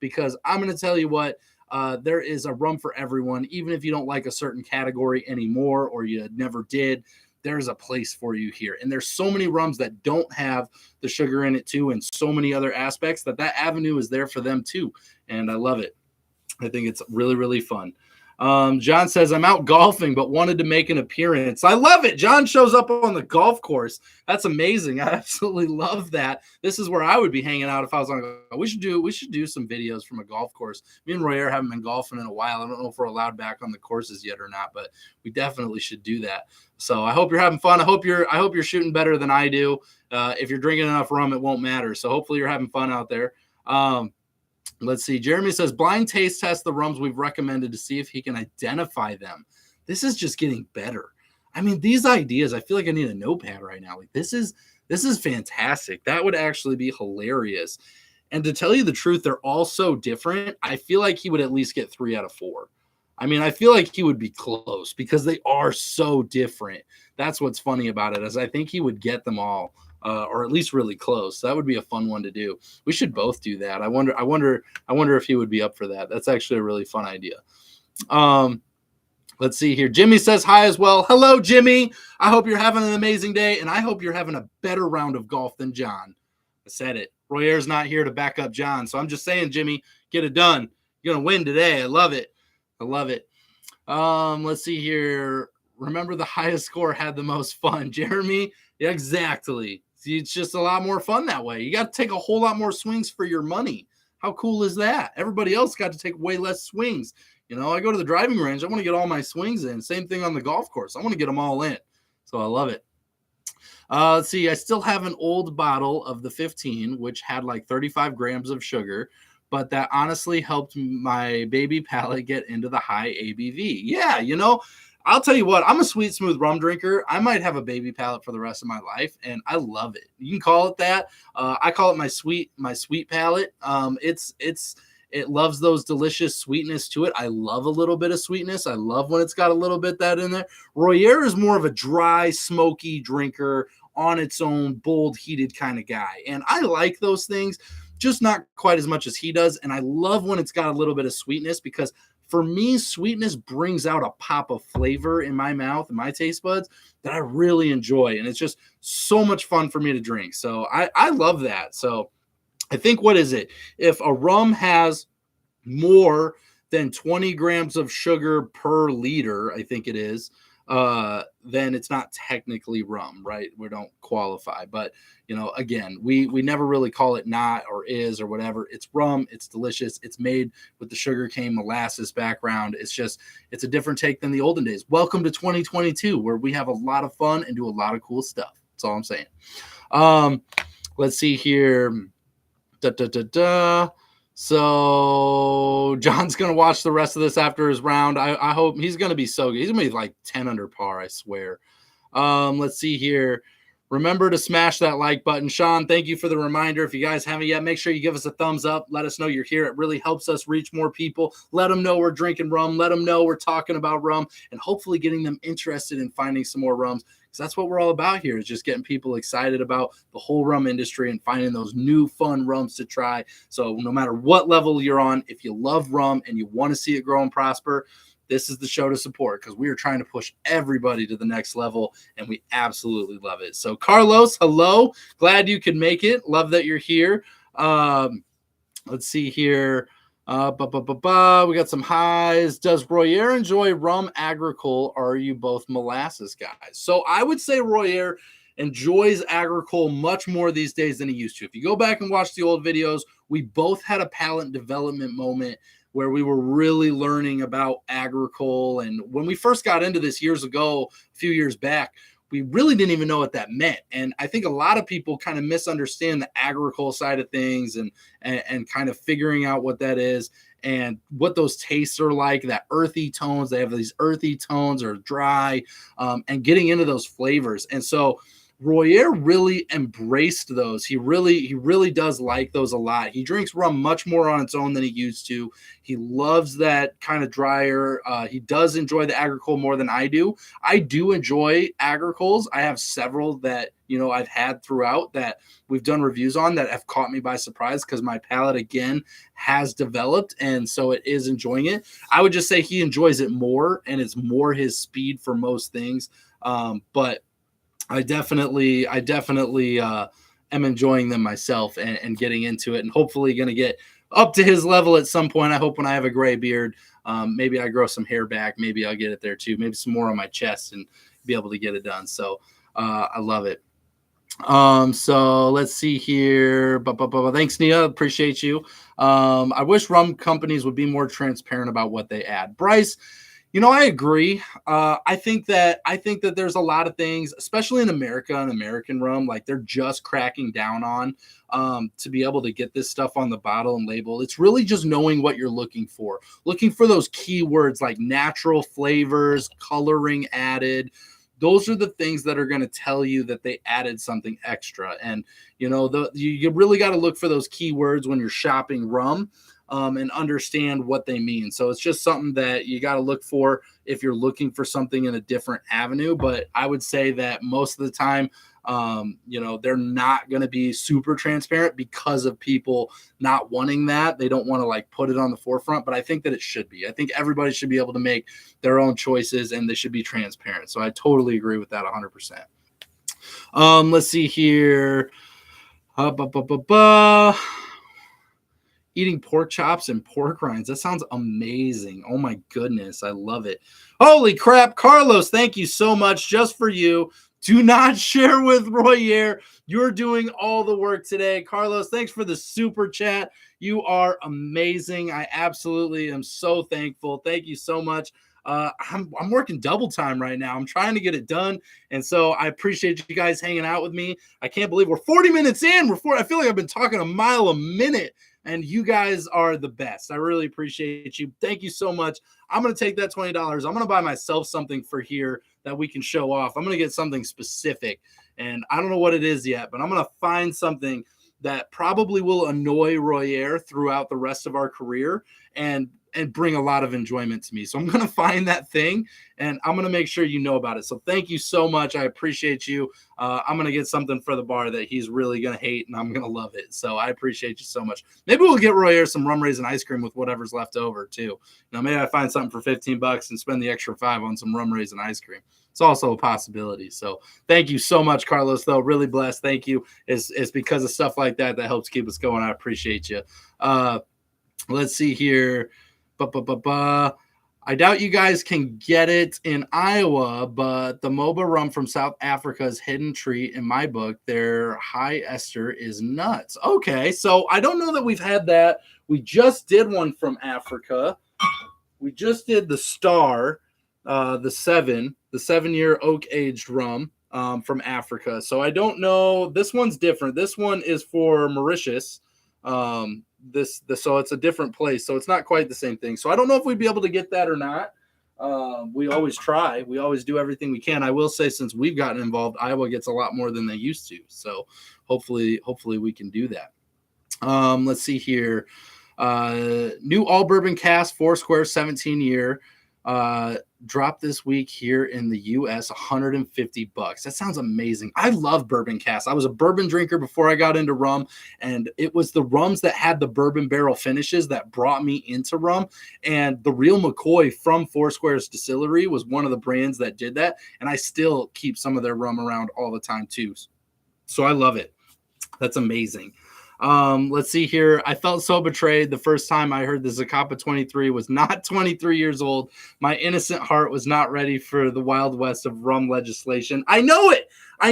because I'm going to tell you what, there is a rum for everyone. Even if you don't like a certain category anymore, or you never did, there's a place for you here. And there's so many rums that don't have the sugar in it too, and so many other aspects that avenue is there for them too. And I love it. I think it's really, really fun. John says, I'm out golfing, but wanted to make an appearance. I love it. John shows up on the golf course. That's amazing. I absolutely love that. This is where I would be hanging out if I was on a golf. We should do some videos from a golf course. Me and Royer haven't been golfing in a while. I don't know if we're allowed back on the courses yet or not, but we definitely should do that. So I hope you're having fun. I hope you're shooting better than I do. If you're drinking enough rum, it won't matter. So hopefully you're having fun out there. Let's see. Jeremy says, blind taste test the rums we've recommended to see if he can identify them. This is just getting better. I mean, these ideas, I feel like I need a notepad right now. Like this is fantastic. That would actually be hilarious. And to tell you the truth, they're all so different. I feel like he would at least get 3 out of 4. I mean, I feel like he would be close because they are so different. That's what's funny about it, is I think he would get them all. Or at least really close. That would be a fun one to do. We should both do that. I wonder if he would be up for that. That's actually a really fun idea. Let's see here. Jimmy says hi as well. Hello, Jimmy. I hope you're having an amazing day, and I hope you're having a better round of golf than John. I said it. Royer's not here to back up John, so I'm just saying, Jimmy, get it done. You're gonna win today. I love it. I love it. Let's see here. Remember, the highest score had the most fun. Jeremy, yeah, exactly. It's just a lot more fun that way. You got to take a whole lot more swings for your money. How cool is that? Everybody else got to take way less swings. You know, I go to the driving range. I want to get all my swings in. Same thing on the golf course. I want to get them all in. So I love it. Let's see. I still have an old bottle of the 15, which had like 35 grams of sugar, but that honestly helped my baby palate get into the high ABV. Yeah, you know, I'll tell you what, I'm a sweet, smooth rum drinker. I might have a baby palate for the rest of my life, and I love it. You can call it that. I call it my sweet palate. It loves those delicious sweetness to it. I love a little bit of sweetness. I love when it's got a little bit that in there. Royer is more of a dry, smoky drinker on its own, bold, heated kind of guy. And I like those things, just not quite as much as he does. And I love when it's got a little bit of sweetness, because for me, sweetness brings out a pop of flavor in my mouth and my taste buds that I really enjoy. And it's just so much fun for me to drink. So I love that. So I think, what is it? If a rum has more than 20 grams of sugar per liter, I think it is, then it's not technically rum, right? We don't qualify. But, you know, again, we never really call it not or is or whatever. It's rum. It's delicious. It's made with the sugarcane molasses background. It's a different take than the olden days. Welcome to 2022, where we have a lot of fun and do a lot of cool stuff. That's all I'm saying. Let's see here. So John's going to watch the rest of this after his round. I hope he's going to be so good. He's going to be like 10 under par, I swear. Let's see here. Remember to smash that like button. Sean, thank you for the reminder. If you guys haven't yet, make sure you give us a thumbs up. Let us know you're here. It really helps us reach more people. Let them know we're drinking rum. Let them know we're talking about rum, and hopefully getting them interested in finding some more rums. Because that's what we're all about here, is just getting people excited about the whole rum industry and finding those new fun rums to try. So no matter what level you're on, if you love rum and you want to see it grow and prosper, this is the show to support, because we are trying to push everybody to the next level, and we absolutely love it. So Carlos, hello. Glad you could make it. Love that you're here. Let's see here. We got some highs. Does Royer enjoy rum Agricole, or are you both molasses guys? So I would say Royer enjoys Agricole much more these days than he used to. If you go back and watch the old videos, we both had a palate development moment where we were really learning about Agricole. And when we first got into this years ago, a few years back, we really didn't even know what that meant. And I think a lot of people kind of misunderstand the Agricole side of things and kind of figuring out what that is and what those tastes are like, that earthy tones. They have these earthy tones or dry, and getting into those flavors. And so Royer really embraced those. He really does like those a lot. He drinks rum much more on its own than he used to. He loves that kind of drier. He does enjoy the Agricole more than I do. I do enjoy Agricoles. I have several that, you know, I've had throughout that we've done reviews on that have caught me by surprise, because my palate again has developed, and so it is enjoying it. I would just say he enjoys it more, and it's more his speed for most things. But I definitely am enjoying them myself and getting into it, and hopefully going to get up to his level at some point. I hope when I have a gray beard, maybe I grow some hair back. Maybe I'll get it there too. Maybe some more on my chest and be able to get it done. So I love it. So let's see here. Thanks, Nia. Appreciate you. I wish rum companies would be more transparent about what they add. Bryce, you know, I agree. I think that there's a lot of things, especially in America and American rum, like they're just cracking down on to be able to get this stuff on the bottle and label. It's really just knowing what you're looking for those keywords like natural flavors, coloring added. Those are the things that are going to tell you that they added something extra. And, you know, you really got to look for those keywords when you're shopping rum. And understand what they mean. So it's just something that you got to look for if you're looking for something in a different avenue. But I would say that most of the time, you know, they're not going to be super transparent because of people not wanting that. They don't want to like put it on the forefront, but I think that it should be. I think everybody should be able to make their own choices, and they should be transparent. So I totally agree with that 100%. Let's see here. Eating pork chops and pork rinds. That sounds amazing. Oh my goodness. I love it. Holy crap. Carlos, thank you so much. Just for you, Do not share with Royer. You're doing all the work today. Carlos, thanks for the super chat. You are amazing. I absolutely am so thankful. Thank you so much. I'm working double time right now. I'm trying to get it done. And so I appreciate you guys hanging out with me. I can't believe we're 40 minutes in. I feel like I've been talking a mile a minute. And you guys are the best. I really appreciate you. Thank you so much. I'm going to take that $20. I'm going to buy myself something for here that we can show off. I'm going to get something specific. And I don't know what it is yet, but I'm going to find something that probably will annoy Royer throughout the rest of our career and bring a lot of enjoyment to me. So I'm going to find that thing and I'm going to make sure you know about it. So thank you so much. I appreciate you. I'm going to get something for the bar that he's really going to hate and I'm going to love it. So I appreciate you so much. Maybe we'll get Royer some rum raisin ice cream with whatever's left over too. Maybe I find something for $15 and spend the extra $5 on some rum raisin ice cream. It's also a possibility. So thank you so much, Carlos, though. Really blessed. Thank you. It's because of stuff like that helps keep us going. I appreciate you. Let's see here. I doubt you guys can get it in Iowa, but the MOBA rum from South Africa's hidden treat in my book, their high ester is nuts. Okay, so I don't know that we've had that. We just did one from Africa. We just did the Star, the 7-year oak-aged rum from Africa. So I don't know. This one's different. This one is for Mauritius. So it's a different place. So it's not quite the same thing. So I don't know if we'd be able to get that or not. We always try. We always do everything we can. I will say since we've gotten involved, Iowa gets a lot more than they used to. So hopefully we can do that. Let's see here. New all bourbon cask, Foursquare 17-year. Dropped this week here in the US, $150. That sounds amazing. I love bourbon casks. I was a bourbon drinker before I got into rum, and it was the rums that had the bourbon barrel finishes that brought me into rum. And the Real McCoy from Foursquare's distillery was one of the brands that did that, and I still keep some of their rum around all the time too. So I love it. That's amazing. Let's see here. I felt so betrayed the first time I heard the Zacapa 23 was not 23 years old. My innocent heart was not ready for the Wild West of rum legislation. I know it. I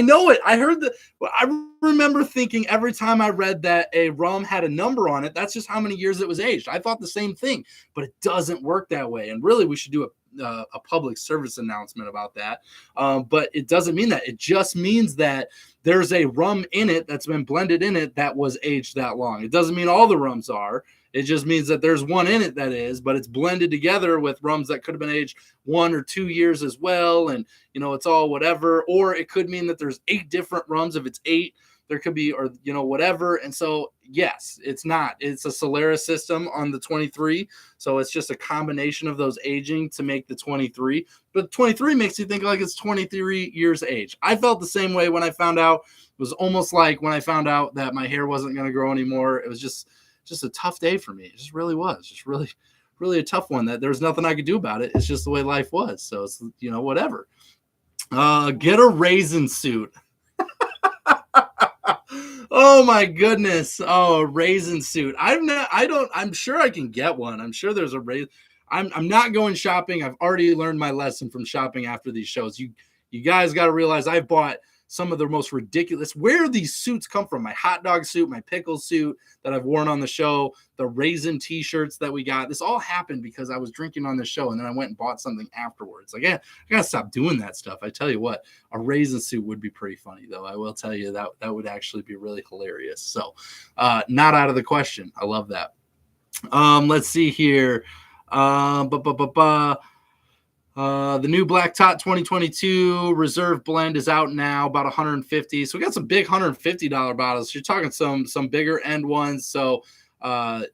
remember thinking every time I read that a rum had a number on it, that's just how many years it was aged. I thought the same thing, but it doesn't work that way. And really, we should do a public service announcement about that. But it doesn't mean that. It just means that there's a rum in it that's been blended in it that was aged that long. It doesn't mean all the rums are. It just means that there's one in it that is, but it's blended together with rums that could have been aged 1 or 2 years as well. And, it's all whatever. Or it could mean that there's 8 different rums. If it's 8, there could be, or, whatever. And so, yes, it's a Solera system on the 23. So it's just a combination of those aging to make the 23. But 23 makes you think like it's 23 years age. I felt the same way when I found out. It was almost like when I found out that my hair wasn't going to grow anymore. It was just a tough day for me. It just really was. Just really, really a tough one that there was nothing I could do about it. It's just the way life was. So it's, whatever. Get a raisin suit. Oh my goodness. Oh, a raisin suit. I'm sure I can get one. I'm sure there's a raisin. I'm not going shopping. I've already learned my lesson from shopping after these shows. You guys got to realize I've bought some of the most ridiculous, where these suits come from. My hot dog suit, my pickle suit that I've worn on the show, the raisin t-shirts that we got. This all happened because I was drinking on the show and then I went and bought something afterwards. Like, yeah, I got to stop doing that stuff. I tell you what, a raisin suit would be pretty funny though. I will tell you that would actually be really hilarious. So not out of the question. I love that. Let's see here. The new Black Tot 2022 Reserve Blend is out now, about $150. So we got some big $150 bottles. You're talking some bigger end ones. So I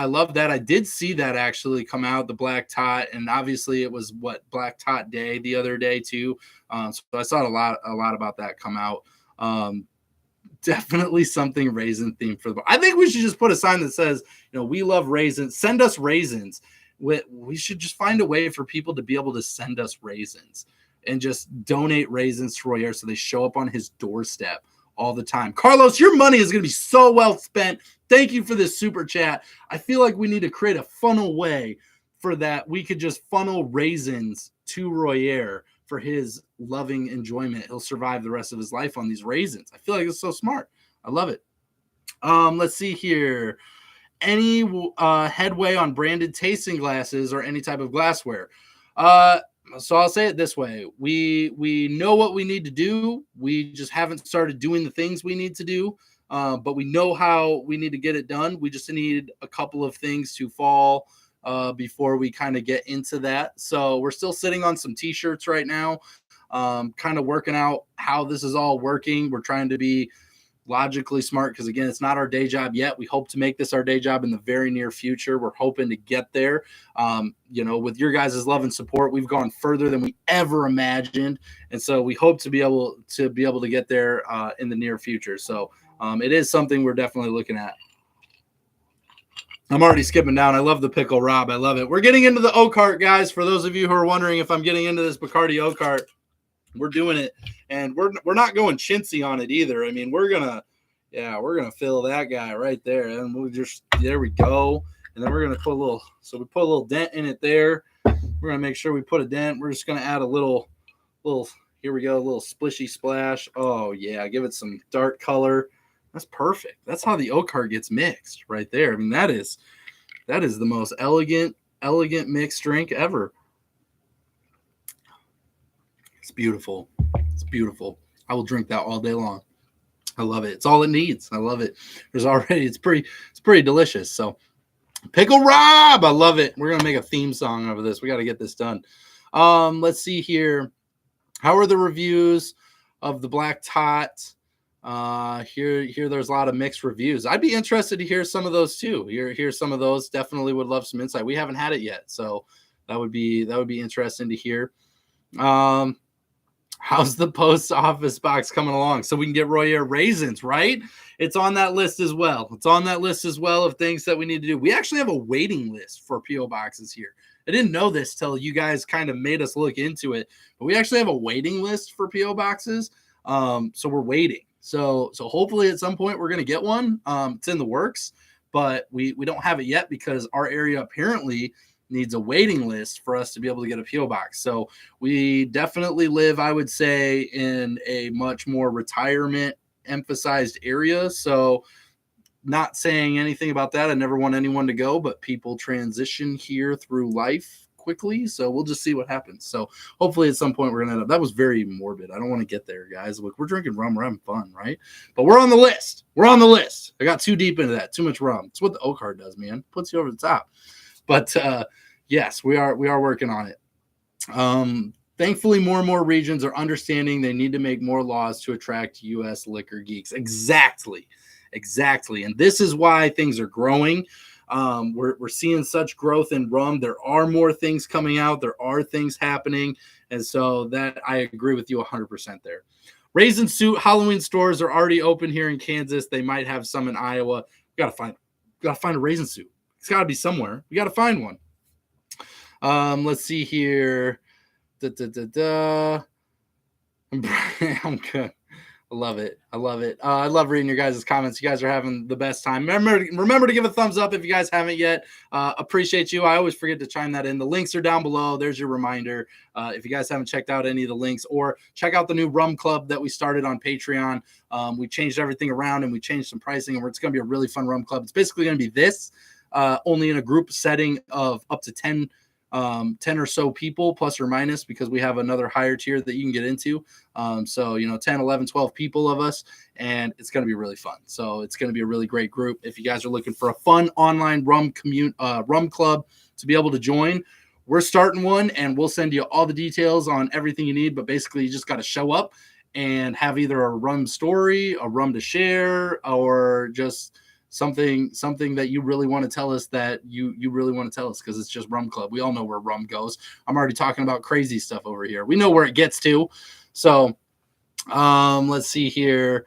love that. I did see that actually come out, the Black Tot, and obviously it was Black Tot Day the other day too. So I saw a lot about that come out. Definitely something raisin themed for the bar. I think we should just put a sign that says, we love raisins. Send us raisins. We should just find a way for people to be able to send us raisins and just donate raisins to Royer so they show up on his doorstep all the time. Carlos, your money is going to be so well spent. Thank you for this super chat. I feel like we need to create a funnel way for that. We could just funnel raisins to Royer for his loving enjoyment. He'll survive the rest of his life on these raisins. I feel like it's so smart. I love it. Let's see here. Any headway on branded tasting glasses or any type of glassware? So I'll say it this way: we know what we need to do. We just haven't started doing the things we need to do, but we know how we need to get it done. We just need a couple of things to fall before we kind of get into that. So we're still sitting on some t-shirts right now, kind of working out how this is all working. We're trying to be logically smart because, again, it's not our day job yet. We hope to make this our day job in the very near future. We're hoping to get there. With your guys' love and support, we've gone further than we ever imagined, and so we hope to be able to get there in the near future. So it is something we're definitely looking at. I'm already skipping down. I love the pickle, Rob. I love it. We're getting into the O-Cart, guys. For those of you who are wondering if I'm getting into this Bacardi O-Cart, we're doing it, and we're not going chintzy on it either. I mean, we're gonna fill that guy right there, and there we go. And then we're gonna put a little dent in it there. We're gonna make sure we put a dent. We're just gonna add a little. Here we go, a little splishy splash. Oh yeah, give it some dark color. That's perfect. That's how the O-Cart gets mixed right there. I mean, that is the most elegant mixed drink ever. It's beautiful. It's beautiful. I will drink that all day long. I love it. It's all it needs. I love it. It's pretty delicious. So Pickle Rob, I love it. We're gonna make a theme song over this. We got to get this done. Let's see here. How are the reviews of the Black Tot? Here there's a lot of mixed reviews. I'd be interested to hear some of those too. Hear some of those. Definitely would love some insight. We haven't had it yet, so that would be interesting to hear. How's the post office box coming along so we can get Royer raisins, right? It's on that list as well. Of things that we need to do. We actually have a waiting list for P.O. boxes here. I didn't know this till you guys kind of made us look into it, but we actually have a waiting list for P.O. boxes. So we're waiting. So hopefully at some point we're going to get one. It's in the works, but we don't have it yet because our area apparently needs a waiting list for us to be able to get a P.O. box. So we definitely live, I would say, in a much more retirement emphasized area. So not saying anything about that. I never want anyone to go, but people transition here through life quickly. So we'll just see what happens. So hopefully at some point we're going to end up. That was very morbid. I don't want to get there, guys. Look, we're drinking rum. We're having fun, right? But we're on the list. I got too deep into that. Too much rum. It's what the O-Cart does, man. Puts you over the top. But yes, we are working on it. Thankfully, more and more regions are understanding they need to make more laws to attract U.S. liquor geeks. Exactly. And this is why things are growing. We're seeing such growth in rum. There are more things coming out. There are things happening. And so that I agree with you 100% there. Raisin Suit Halloween stores are already open here in Kansas. They might have some in Iowa. We gotta find a Raisin Suit. It's got to be somewhere. We got to find one. Let's see here. I'm good. I love it. I love reading your guys' comments. You guys are having the best time. Remember to give a thumbs up if you guys haven't yet. Appreciate you. I always forget to chime that in. The links are down below. There's your reminder. If you guys haven't checked out any of the links, or check out the new Rum Club that we started on Patreon. We changed everything around and we changed some pricing, and it's going to be a really fun Rum Club. It's basically going to be this, only in a group setting of up to 10 or so people, plus or minus, because we have another higher tier that you can get into. So 10, 11, 12 people of us, and it's going to be really fun. So it's going to be a really great group. If you guys are looking for a fun online rum club to be able to join, we're starting one, and we'll send you all the details on everything you need. But basically, you just got to show up and have either a rum story, a rum to share, or just something that you really want to tell us that you really want to tell us, because it's just Rum Club. We all know where rum goes. I'm already talking about crazy stuff over here. We know where it gets to. So let's see here.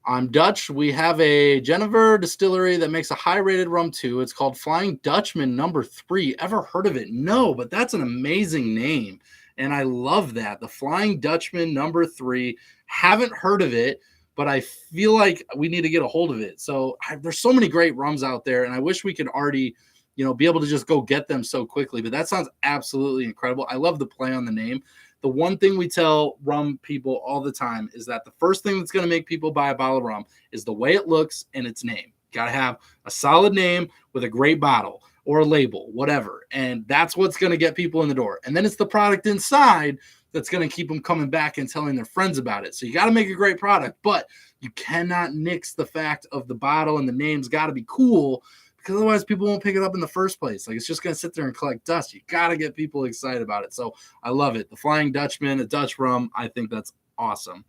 I'm Dutch. We have a Genever distillery that makes a high-rated rum too. It's called Flying Dutchman No. 3. Ever heard of it? No, but that's an amazing name, and I love that. The Flying Dutchman No. 3. Haven't heard of it, but I feel like we need to get a hold of it. So there's so many great rums out there, and I wish we could already be able to just go get them so quickly. But that sounds absolutely incredible. I love the play on the name. The one thing we tell rum people all the time is that the first thing that's going to make people buy a bottle of rum is the way it looks and its name. Got to have a solid name with a great bottle or a label, whatever. And that's what's going to get people in the door. And then it's the product inside that's going to keep them coming back and telling their friends about it. So you got to make a great product, but you cannot nix the fact of the bottle, and the name's got to be cool, because otherwise people won't pick it up in the first place. Like, it's just going to sit there and collect dust. You got to get people excited about it. So I love it. The Flying Dutchman, a Dutch rum. I think that's awesome.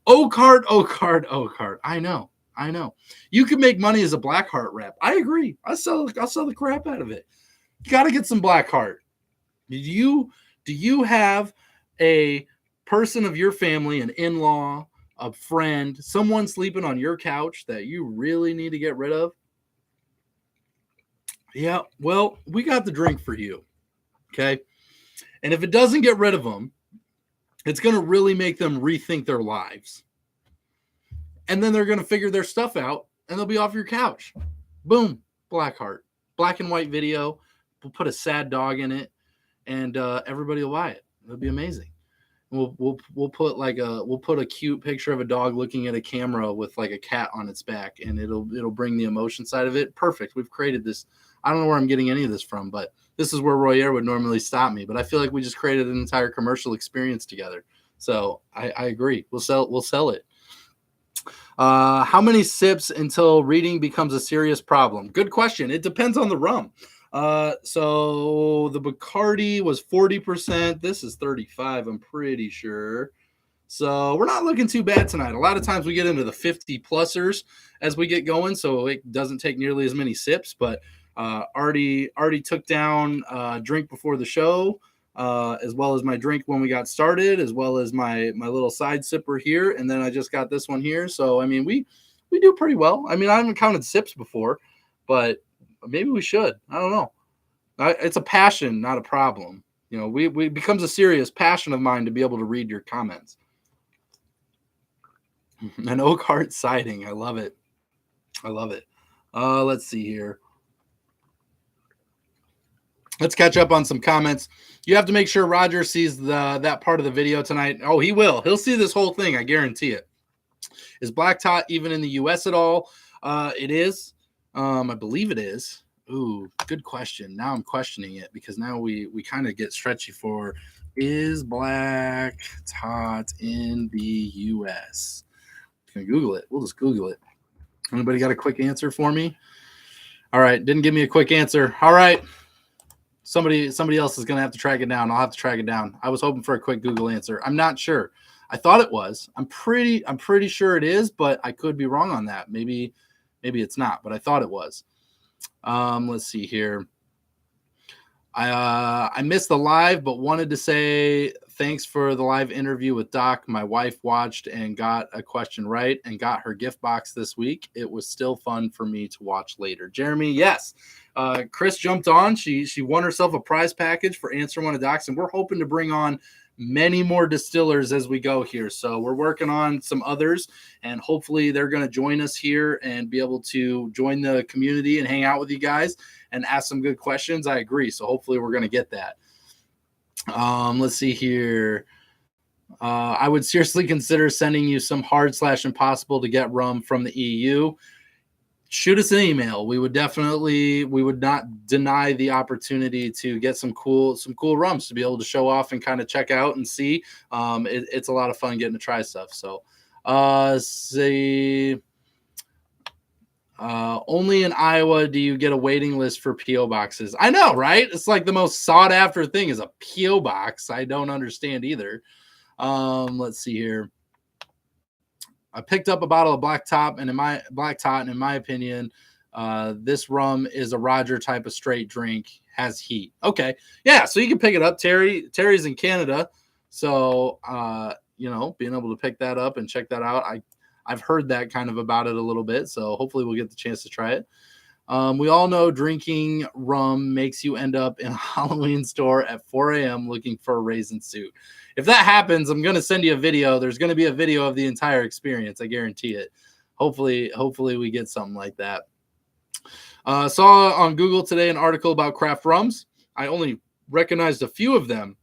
O-Cart. I know. You can make money as a Blackheart rep. I agree. I'll sell the crap out of it. You got to get some Blackheart. Do you have a person of your family, an in-law, a friend, someone sleeping on your couch that you really need to get rid of? Yeah, well, we got the drink for you, okay? And if it doesn't get rid of them, it's going to really make them rethink their lives. And then they're going to figure their stuff out, and they'll be off your couch. Boom, Blackheart. Black and white video. We'll put a sad dog in it, and everybody will buy it. It'll be amazing. We'll put a cute picture of a dog looking at a camera with like a cat on its back, and it'll bring the emotion side of it. Perfect. We've created this. I don't know where I'm getting any of this from, but this is where Royer would normally stop me. But I feel like we just created an entire commercial experience together. So I agree. We'll sell it. How many sips until reading becomes a serious problem? Good question. It depends on the rum. So the Bacardi was 40%. This is 35, I'm pretty sure. So we're not looking too bad tonight. A lot of times we get into the 50 plusers as we get going, so it doesn't take nearly as many sips, but already took down drink before the show, as well as my drink when we got started, as well as my little side sipper here, and then I just got this one here. So I mean, we do pretty well. I mean, I haven't counted sips before, but maybe we should. I don't know. It's a passion, not a problem. We becomes a serious passion of mine to be able to read your comments. An O-Cart sighting. I love it. Let's see here. Let's catch up on some comments. You have to make sure Roger sees that part of the video tonight. Oh, he will. He'll see this whole thing. I guarantee it. Is Black Tot even in the U.S. at all? It is. I believe it is. Ooh, good question. Now I'm questioning it, because now we kind of get stretchy for, is Black Tot in the U.S.? Can Google it. We'll just Google it. Anybody got a quick answer for me? All right, didn't give me a quick answer. All right. Somebody else is going to have to track it down. I'll have to track it down. I was hoping for a quick Google answer. I'm not sure. I thought it was. I'm pretty sure it is, but I could be wrong on that. Maybe it's not, but I thought it was. Let's see here. I missed the live, but wanted to say thanks for the live interview with Doc. My wife watched and got a question right and got her gift box this week. It was still fun for me to watch later. Jeremy, yes. Chris jumped on. She won herself a prize package for answering one of Doc's, and we're hoping to bring on many more distillers as we go here. So we're working on some others, and hopefully they're going to join us here and be able to join the community and hang out with you guys and ask some good questions. I agree. So hopefully we're going to get that. Let's see here. I would seriously consider sending you some hard/impossible to get rum from the EU. Shoot us an email. We would not deny the opportunity to get some cool rums to be able to show off and kind of check out and see. It's a lot of fun getting to try stuff. So, only in Iowa do you get a waiting list for PO boxes. I know, right? It's like the most sought after thing is a PO box. I don't understand either. Let's see here. I picked up a bottle of Black Tot, and in my opinion, this rum is a Roger type of straight drink, has heat. Okay. Yeah. So you can pick it up. Terry's in Canada. So, being able to pick that up and check that out. I've heard that kind of about it a little bit. So hopefully we'll get the chance to try it. We all know drinking rum makes you end up in a Halloween store at 4 a.m. looking for a raisin suit. If that happens, I'm going to send you a video. There's going to be a video of the entire experience. I guarantee it. Hopefully we get something like that. Saw on Google today an article about craft rums. I only recognized a few of them.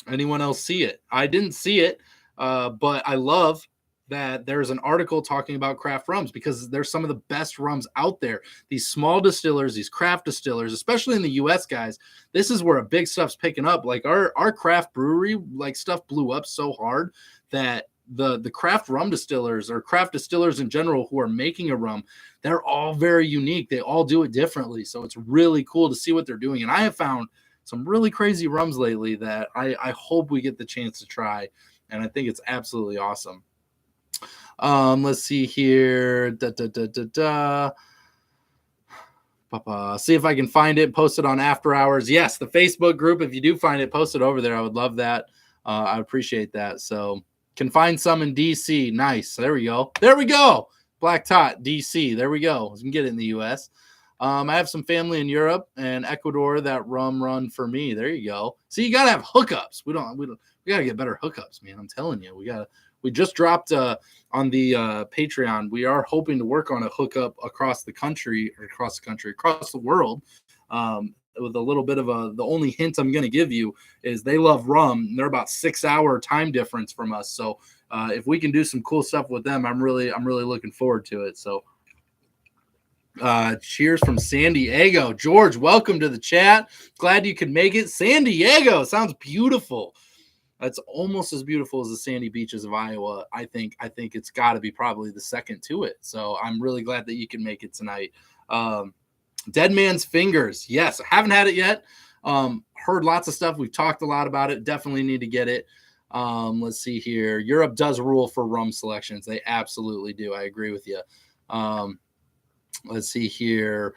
Anyone else see it? I didn't see it, but I love that there's an article talking about craft rums because they're some of the best rums out there. These small distillers, these craft distillers, especially in the US, guys, this is where a big stuff's picking up. Like our craft brewery, like stuff blew up so hard that the craft rum distillers or craft distillers in general who are making a rum, they're all very unique. They all do it differently. So it's really cool to see what they're doing. And I have found some really crazy rums lately that I hope we get the chance to try. And I think it's absolutely awesome. Let's see here. See if I can find it, post it on After Hours. Yes, the Facebook group. If you do find it, post it over there. I would love that. I appreciate that. So can find some in DC. Nice. There we go. There we go. Black Tot, DC. There we go. We can get it in the US. I have some family in Europe and Ecuador that rum run for me. There you go. See, you gotta have hookups. We gotta get better hookups, man. I'm telling you, we just dropped on the Patreon. We are hoping to work on a hookup across the world. With a little bit of the only hint I'm going to give you is they love rum. They're about 6-hour time difference from us. So if we can do some cool stuff with them, I'm really looking forward to it. So cheers from San Diego. George, welcome to the chat. Glad you could make it. San Diego sounds beautiful. That's almost as beautiful as the sandy beaches of Iowa. I think it's got to be probably the second to it. So I'm really glad that you can make it tonight. Dead Man's Fingers. Yes, I haven't had it yet. Heard lots of stuff. We've talked a lot about it. Definitely need to get it. Let's see here. Europe does rule for rum selections. They absolutely do. I agree with you. Let's see here.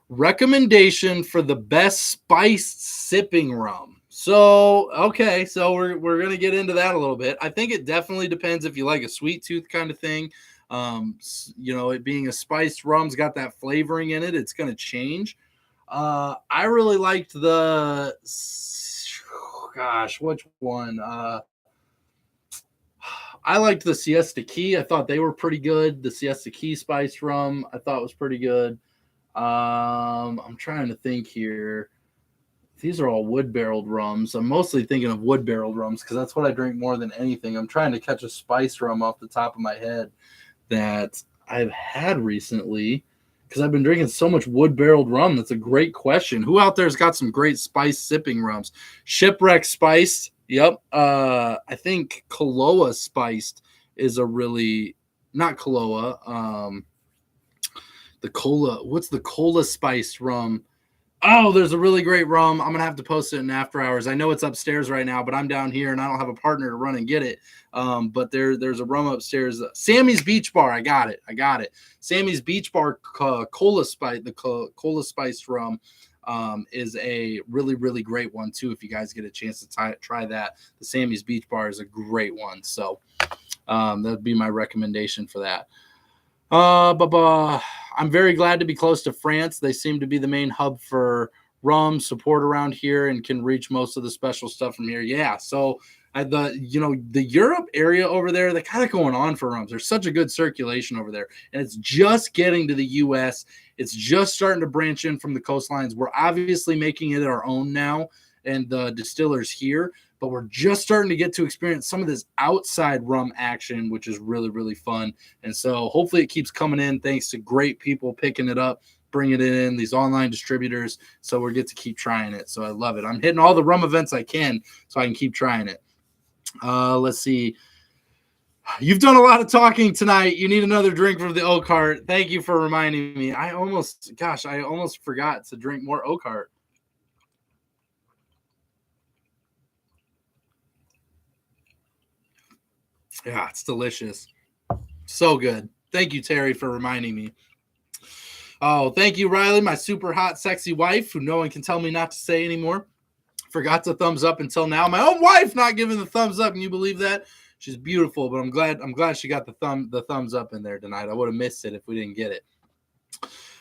Recommendation for the best spiced sipping rum. So, okay. So we're going to get into that a little bit. I think it definitely depends if you like a sweet tooth kind of thing. It being a spiced rum's got that flavoring in it. It's going to change. I really liked which one? I liked the Siesta Key. I thought they were pretty good. The Siesta Key spiced rum I thought was pretty good. I'm trying to think here. These are all wood-barreled rums. I'm mostly thinking of wood-barreled rums because that's what I drink more than anything. I'm trying to catch a spice rum off the top of my head that I've had recently because I've been drinking so much wood-barreled rum. That's a great question. Who out there's got some great spice sipping rums? Shipwreck spiced. Yep. I think Koloa spiced is a really not Koloa. The cola. What's the cola spiced rum? Oh, there's a really great rum. I'm gonna have to post it in After Hours. I know it's upstairs right now, but I'm down here and I don't have a partner to run and get it. But there's a rum upstairs. Sammy's Beach Bar. I got it. Sammy's Beach Bar cola spice. The cola spiced rum is a really, really great one too. If you guys get a chance to try that, the Sammy's Beach Bar is a great one. So that'd be my recommendation for that. I'm very glad to be close to France. They seem to be the main hub for rum support around here and can reach most of the special stuff from here. Yeah. So the Europe area over there, they're kind of going on for rums. There's such a good circulation over there, and it's just getting to the US. It's just starting to branch in from the coastlines. We're obviously making it our own now, and the distillers here, but we're just starting to get to experience some of this outside rum action, which is really, really fun. And so hopefully it keeps coming in thanks to great people picking it up, bringing it in, these online distributors. So we get to keep trying it. So I love it. I'm hitting all the rum events I can so I can keep trying it. Let's see. You've done a lot of talking tonight. You need another drink from the Oak Heart. Thank you for reminding me. I almost forgot to drink more Oak Heart. Yeah, it's delicious. So good. Thank you, Terry, for reminding me. Oh, thank you, Riley, my super hot, sexy wife, who no one can tell me not to say anymore. Forgot to thumbs up until now. My own wife not giving the thumbs up. Can you believe that? She's beautiful, but I'm glad she got the thumbs up in there tonight. I would have missed it if we didn't get it.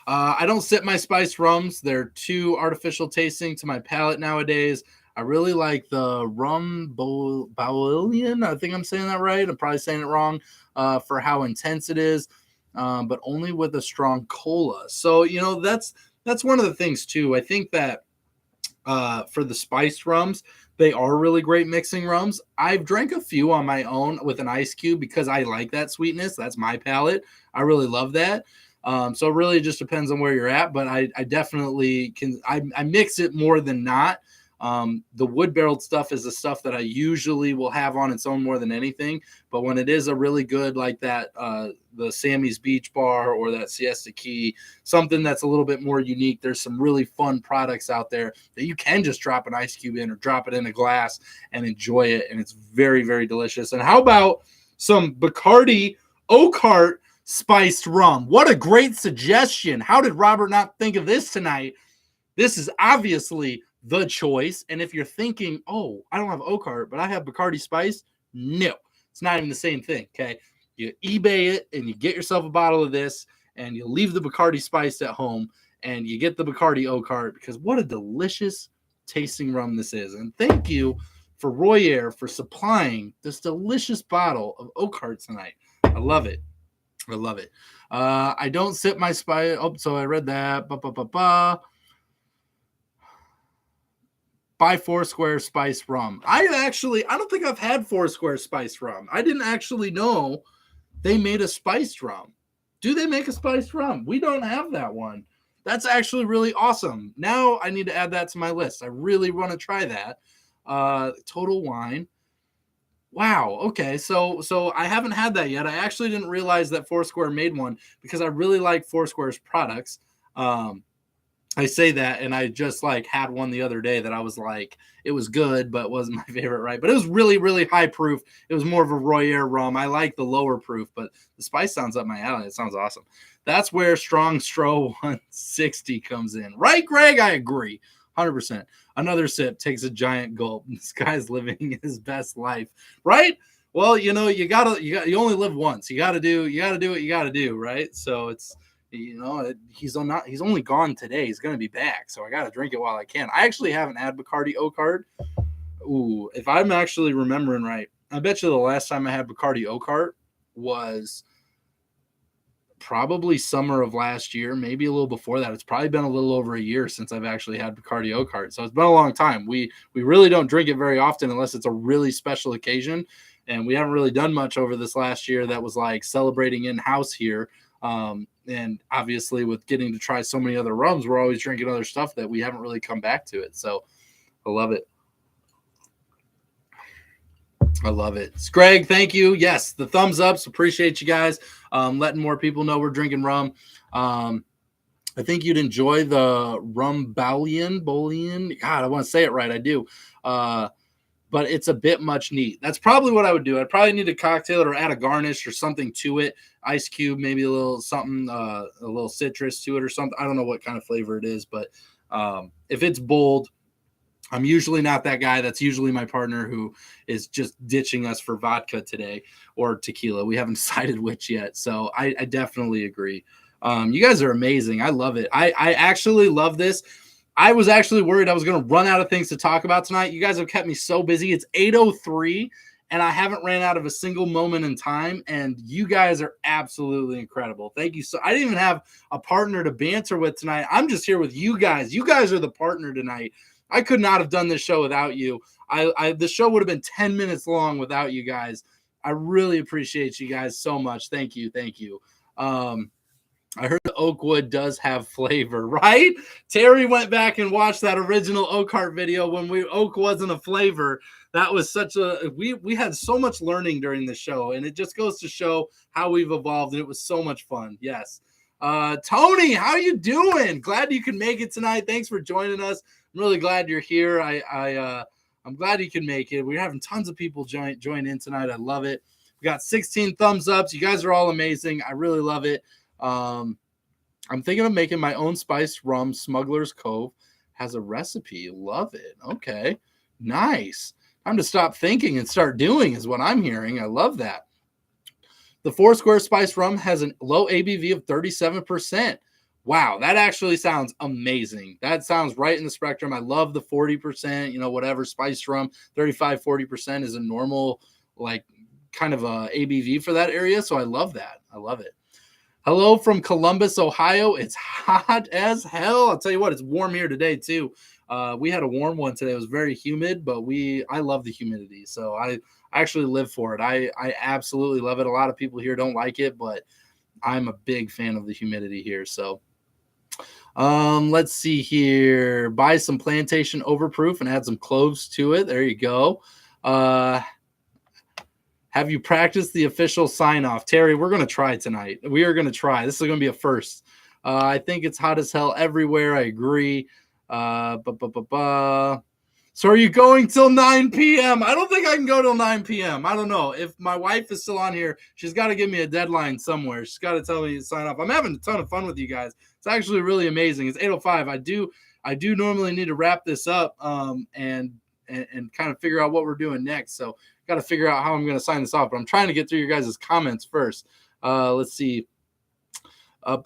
I don't sip my spiced rums. They're too artificial tasting to my palate nowadays. I really like the Rum Bowlian. I think I'm saying that right. I'm probably saying it wrong for how intense it is. but only with a strong cola. So, that's one of the things too. I think that for the spiced rums, they are really great mixing rums. I've drank a few on my own with an ice cube because I like that sweetness. That's my palate. I really love that. So it really just depends on where you're at, but I definitely can. I mix it more than not. The wood barreled stuff is the stuff that I usually will have on its own more than anything. But when it is a really good, like that, the Sammy's Beach Bar or that Siesta Key, something that's a little bit more unique, there's some really fun products out there that you can just drop an ice cube in or drop it in a glass and enjoy it. And it's very, very delicious. And how about some Bacardi Oak Heart spiced rum? What a great suggestion. How did Robert not think of this tonight? This is obviously the choice. And if you're thinking, oh, I don't have Oak Heart, but I have Bacardi Spice, no, it's not even the same thing. Okay. You eBay it and you get yourself a bottle of this and you leave the Bacardi Spice at home and you get the Bacardi Oak Heart, because what a delicious tasting rum this is. And thank you for Royer for supplying this delicious bottle of Oak Heart tonight. I love it. I love it. I don't sip my spice. Oh, so I read that. Buy Foursquare spice rum. I don't think I've had Foursquare spice rum. I didn't actually know they made a spiced rum. Do they make a spiced rum? We don't have that one. That's actually really awesome. Now I need to add that to my list. I really want to try that. Total Wine. Wow. Okay. So I haven't had that yet. I actually didn't realize that Foursquare made one because I really like Foursquare's products. I say that, and I just had one the other day that I was like, it was good, but wasn't my favorite, right? But it was really, really high proof. It was more of a Royer rum. I like the lower proof, but the spice sounds up my alley. It sounds awesome. That's where Strong Stro 160 comes in. Right, Greg? I agree. 100%. Another sip, takes a giant gulp. This guy's living his best life, right? Well, you only live once. You gotta do what you gotta do, right? So it's, he's only gone today. He's gonna be back, so I gotta drink it while I can. I actually haven't had Bacardi Oak Heart. Ooh, if I'm actually remembering right, I bet you the last time I had Bacardi Oak Heart was probably summer of last year, maybe a little before that. It's probably been a little over a year since I've actually had Bacardi Oak Heart, so it's been a long time. We really don't drink it very often unless it's a really special occasion, and we haven't really done much over this last year that was like celebrating in-house here. And obviously with getting to try so many other rums, we're always drinking other stuff that we haven't really come back to it. So I love it. I love it. It's Greg, thank you. Yes, the thumbs ups. Appreciate you guys letting more people know we're drinking rum. I think you'd enjoy the Rum Bouillon. God, I want to say it right. I do. But it's a bit much neat. That's probably what I would do. I'd probably need a cocktail or add a garnish or something to it. Ice cube, maybe a little something, a little citrus to it or something. I don't know what kind of flavor it is, but if it's bold, I'm usually not that guy. That's usually my partner who is just ditching us for vodka today or tequila. We haven't decided which yet. So I definitely agree. You guys are amazing. I love it. I actually love this. I was actually worried I was going to run out of things to talk about tonight. You guys have kept me so busy. It's 8:03, and I haven't ran out of a single moment in time, and you guys are absolutely incredible. Thank you. So I didn't even have a partner to banter with tonight. I'm just here with you guys. You guys are the partner tonight. I could not have done this show without you. The show would have been 10 minutes long without you guys. I really appreciate you guys so much. Thank you. Thank you. I heard the Oakwood does have flavor, right? Terry went back and watched that original Oak Heart video when Oak wasn't a flavor. That was we had so much learning during the show, and it just goes to show how we've evolved, and it was so much fun. Yes. Tony, how you doing? Glad you could make it tonight. Thanks for joining us. I'm really glad you're here. I'm glad you can make it. We're having tons of people join in tonight. I love it. We got 16 thumbs ups. You guys are all amazing. I really love it. I'm thinking of making my own spiced rum. Smuggler's Cove has a recipe. Love it. Okay. Nice. Time to stop thinking and start doing is what I'm hearing. I love that. The Foursquare spiced rum has a low ABV of 37%. Wow, that actually sounds amazing. That sounds right in the spectrum. I love the 40%, whatever spiced rum. 35-40% is a normal, kind of a ABV for that area. So I love that. I love it. Hello from Columbus, Ohio. It's hot as hell. I'll tell you what, it's warm here today too. We had a warm one today. It was very humid, but I love the humidity. So I actually live for it. I absolutely love it. A lot of people here don't like it, but I'm a big fan of the humidity here. So let's see here. Buy some plantation overproof and add some cloves to it. There you go. Have you practiced the official sign off? Terry, we're going to try tonight. We are going to try. This is going to be a first. I think it's hot as hell everywhere. I agree. So are you going till 9 p.m.? I don't think I can go till 9 p.m. I don't know. If my wife is still on here, she's got to give me a deadline somewhere. She's got to tell me to sign off. I'm having a ton of fun with you guys. It's actually really amazing. It's 8:05. I do normally need to wrap this up and kind of figure out what we're doing next. So got to figure out how I'm going to sign this off, but I'm trying to get through your guys' comments first. Let's see. Let's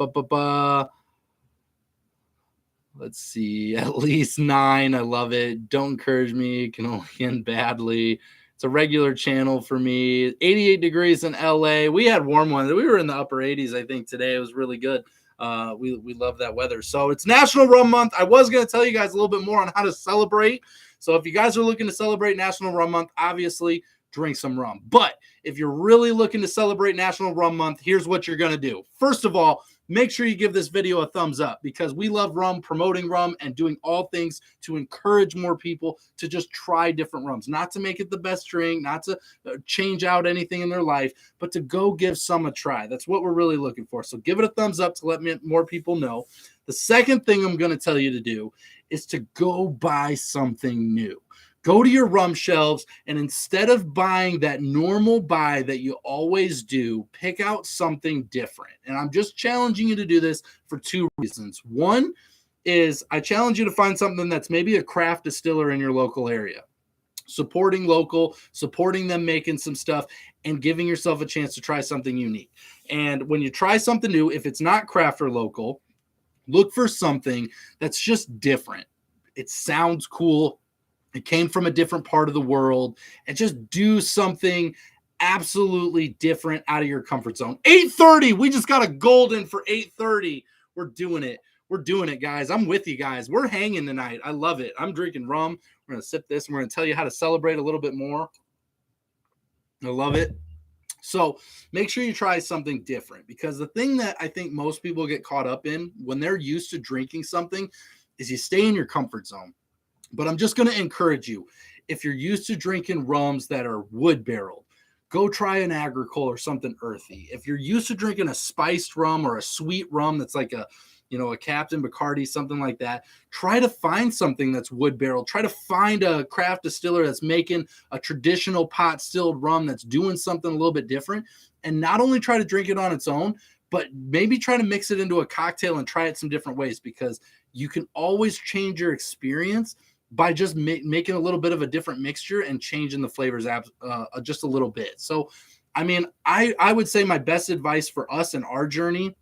see. At least 9. I love it. Don't encourage me. It can only end badly. It's a regular channel for me. 88 degrees in LA. We had warm ones. We were in the upper 80s, I think, today. It was really good. We love that weather. So it's National Rum Month. I was going to tell you guys a little bit more on how to celebrate. So if you guys are looking to celebrate National Rum Month, obviously drink some rum. But if you're really looking to celebrate National Rum Month, here's what you're going to do. First of all, make sure you give this video a thumbs up because we love rum, promoting rum, and doing all things to encourage more people to just try different rums. Not to make it the best drink, not to change out anything in their life, but to go give some a try. That's what we're really looking for. So give it a thumbs up to let more people know. The second thing I'm going to tell you to do is to go buy something new. Go to your rum shelves, and instead of buying that normal buy that you always do, pick out something different. And I'm just challenging you to do this for 2 reasons. One is I challenge you to find something that's maybe a craft distiller in your local area. Supporting local, supporting them making some stuff, and giving yourself a chance to try something unique. And when you try something new, if it's not craft or local, look for something that's just different. It sounds cool. It came from a different part of the world, and just do something absolutely different out of your comfort zone. 8:30. We just got a golden for 8:30. We're doing it. We're doing it, guys. I'm with you guys. We're hanging tonight. I love it. I'm drinking rum. We're going to sip this, and we're going to tell you how to celebrate a little bit more. I love it. So make sure you try something different, because the thing that I think most people get caught up in when they're used to drinking something is you stay in your comfort zone. But I'm just going to encourage you, if you're used to drinking rums that are wood barreled, go try an Agricole or something earthy. If you're used to drinking a spiced rum or a sweet rum that's like a Captain Bacardi, something like that, try to find something that's wood barreled. Try to find a craft distiller that's making a traditional pot stilled rum that's doing something a little bit different. And not only try to drink it on its own, but maybe try to mix it into a cocktail and try it some different ways, because you can always change your experience by just making a little bit of a different mixture and changing the flavors just a little bit. So, I mean, I would say my best advice for us in our journey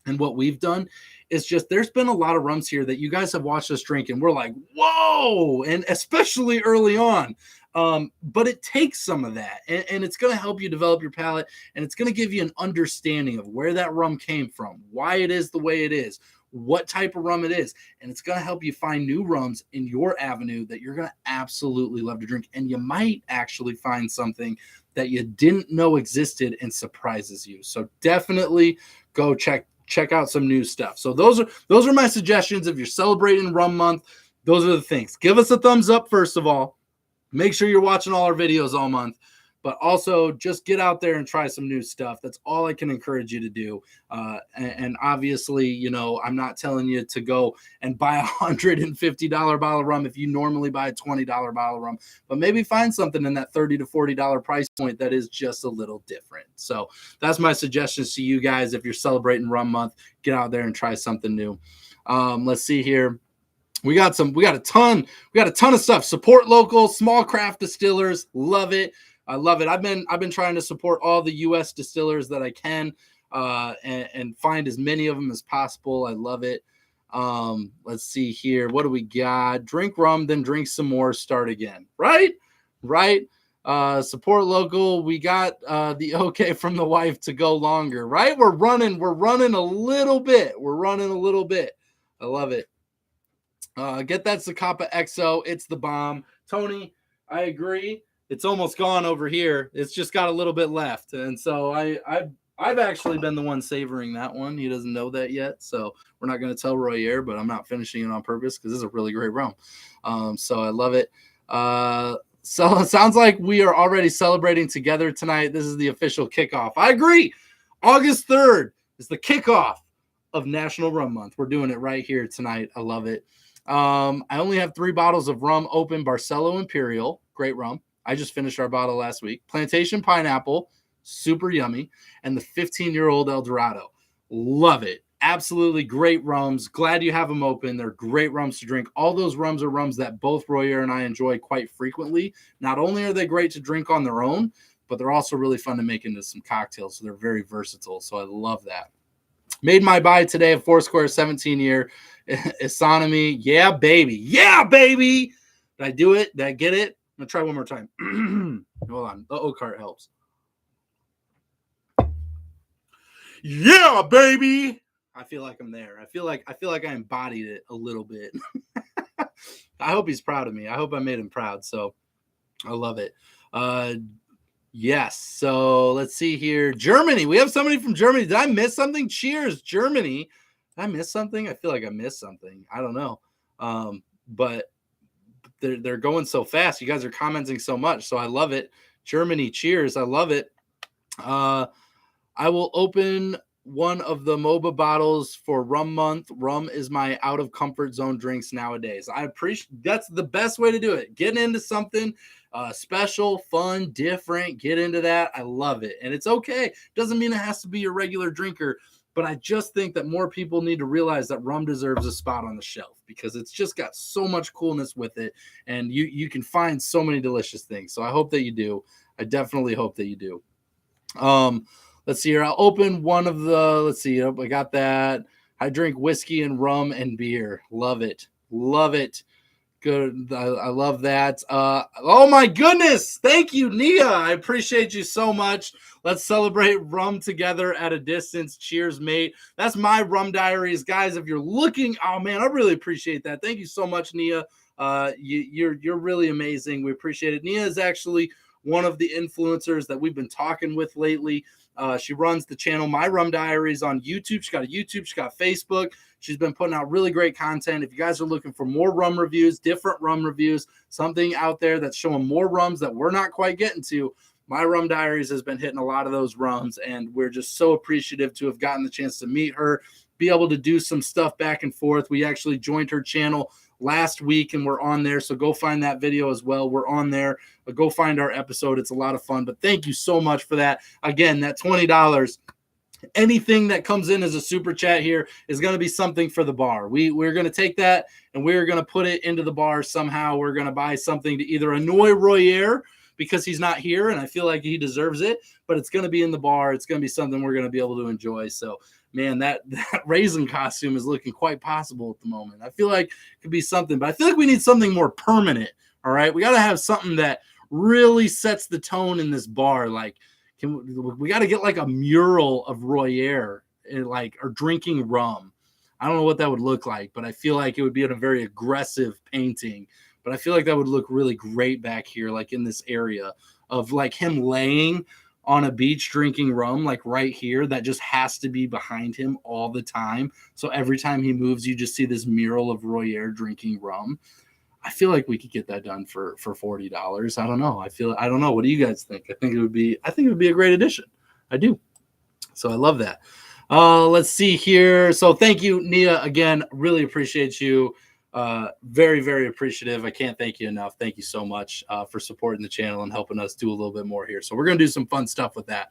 and what we've done is just, there's been a lot of rums here that you guys have watched us drink, and we're like, whoa, and especially early on. But it takes some of that, and it's going to help you develop your palate, and it's going to give you an understanding of where that rum came from, why it is the way it is, what type of rum it is, and it's going to help you find new rums in your avenue that you're going to absolutely love to drink. And you might actually find something that you didn't know existed and surprises you. So definitely go check out some new stuff. So those are my suggestions. If you're celebrating Rum Month, those are the things. Give us a thumbs up, first of all. Make sure you're watching all our videos all month, but also just get out there and try some new stuff. That's all I can encourage you to do. And obviously, I'm not telling you to go and buy $150 bottle of rum if you normally buy a $20 bottle of rum, but maybe find something in that $30 to $40 price point that is just a little different. So that's my suggestions to you guys. If you're celebrating Rum Month, get out there and try something new. Let's see here. We got a ton of stuff. Support local, small craft distillers. Love it. I love it. I've been trying to support all the U.S. distillers that I can, and find as many of them as possible. I love it. Let's see here. What do we got? Drink rum, then drink some more. Start again. Right. Support local. We got the okay from the wife to go longer, right? We're running a little bit. I love it. Get that Zacapa XO. It's the bomb. Tony, I agree. It's almost gone over here. It's just got a little bit left. And so I've actually been the one savoring that one. He doesn't know that yet. So we're not going to tell Royer, but I'm not finishing it on purpose because this is a really great rum. So I love it. So it sounds like we are already celebrating together tonight. This is the official kickoff. I agree. August 3rd is the kickoff of National Rum Month. We're doing it right here tonight. I love it. I only have 3 bottles of rum open. Barcelo Imperial, great rum. I just finished our bottle last week. Plantation Pineapple, super yummy. And the 15-year-old El Dorado. Love it. Absolutely great rums. Glad you have them open. They're great rums to drink. All those rums are rums that both Royer and I enjoy quite frequently. Not only are they great to drink on their own, but they're also really fun to make into some cocktails. So they're very versatile. So I love that. Made my buy today of Foursquare 17-year Isonomy. Yeah, baby. Yeah, baby. Did I do it? Did I get it? I'm going to try one more time. Hold on. The oak cart helps. Yeah, baby. I feel like I'm there. I feel like I embodied it a little bit. I hope he's proud of me. I hope I made him proud. So I love it. Yes. So let's see here. Germany. We have somebody from Germany. Did I miss something? Cheers, Germany. Did I miss something? I feel like I missed something. I don't know. But they're going so fast. You guys are commenting so much. So I love it. Germany, cheers. I love it. I will open one of the MOBA bottles for Rum Month. Rum is my out of comfort zone drinks nowadays. I appreciate that's the best way to do it. Getting into something special, fun, different. Get into that. I love it. And it's okay. Doesn't mean it has to be your regular drinker. But I just think that more people need to realize that rum deserves a spot on the shelf because it's just got so much coolness with it. And you can find so many delicious things. So I hope that you do. I definitely hope that you do. Let's see here. I'll open one of the, let's see. I got that. I drink whiskey and rum and beer. Love it. Love it. Good. I love that. Oh my goodness. Thank you, Nia. I appreciate you so much. Let's celebrate rum together at a distance. Cheers, mate. That's my rum diaries. Guys, if you're looking, oh man, I really appreciate that. Thank you so much, Nia. You're really amazing. We appreciate it. Nia is actually one of the influencers that we've been talking with lately. She runs the channel My Rum Diaries on YouTube. She's got a YouTube. She's got Facebook. She's been putting out really great content. If you guys are looking for more rum reviews, different rum reviews, something out there that's showing more rums that we're not quite getting to, My Rum Diaries has been hitting a lot of those rums, and we're just so appreciative to have gotten the chance to meet her, be able to do some stuff back and forth. We actually joined her channel last week, and we're on there, so go find that video as well. We're on there, but go find our episode. It's a lot of fun, but thank you so much for that. Again, that $20, anything that comes in as a super chat here is going to be something for the bar. We're going to take that, and we're going to put it into the bar somehow. We're going to buy something to either annoy Royer because he's not here, and I feel like he deserves it, but it's going to be in the bar. It's going to be something we're going to be able to enjoy, so man, that raisin costume is looking quite possible at the moment. I feel like it could be something, but I feel like we need something more permanent. All right. We got to have something that really sets the tone in this bar. Like, we got to get like a mural of Royer, or drinking rum. I don't know what that would look like, but I feel like it would be in a very aggressive painting. But I feel like that would look really great back here, like in this area of like him laying on a beach drinking rum, like right here, that just has to be behind him all the time. So every time he moves, you just see this mural of Royer drinking rum. I feel like we could get that done for $40. I don't know. I don't know. What do you guys think? I think it would be a great addition. I do. So I love that. Let's see here. So thank you, Nia. Again, really appreciate you. Very, very appreciative. I can't thank you enough. Thank you so much for supporting the channel and helping us do a little bit more here. So we're going to do some fun stuff with that.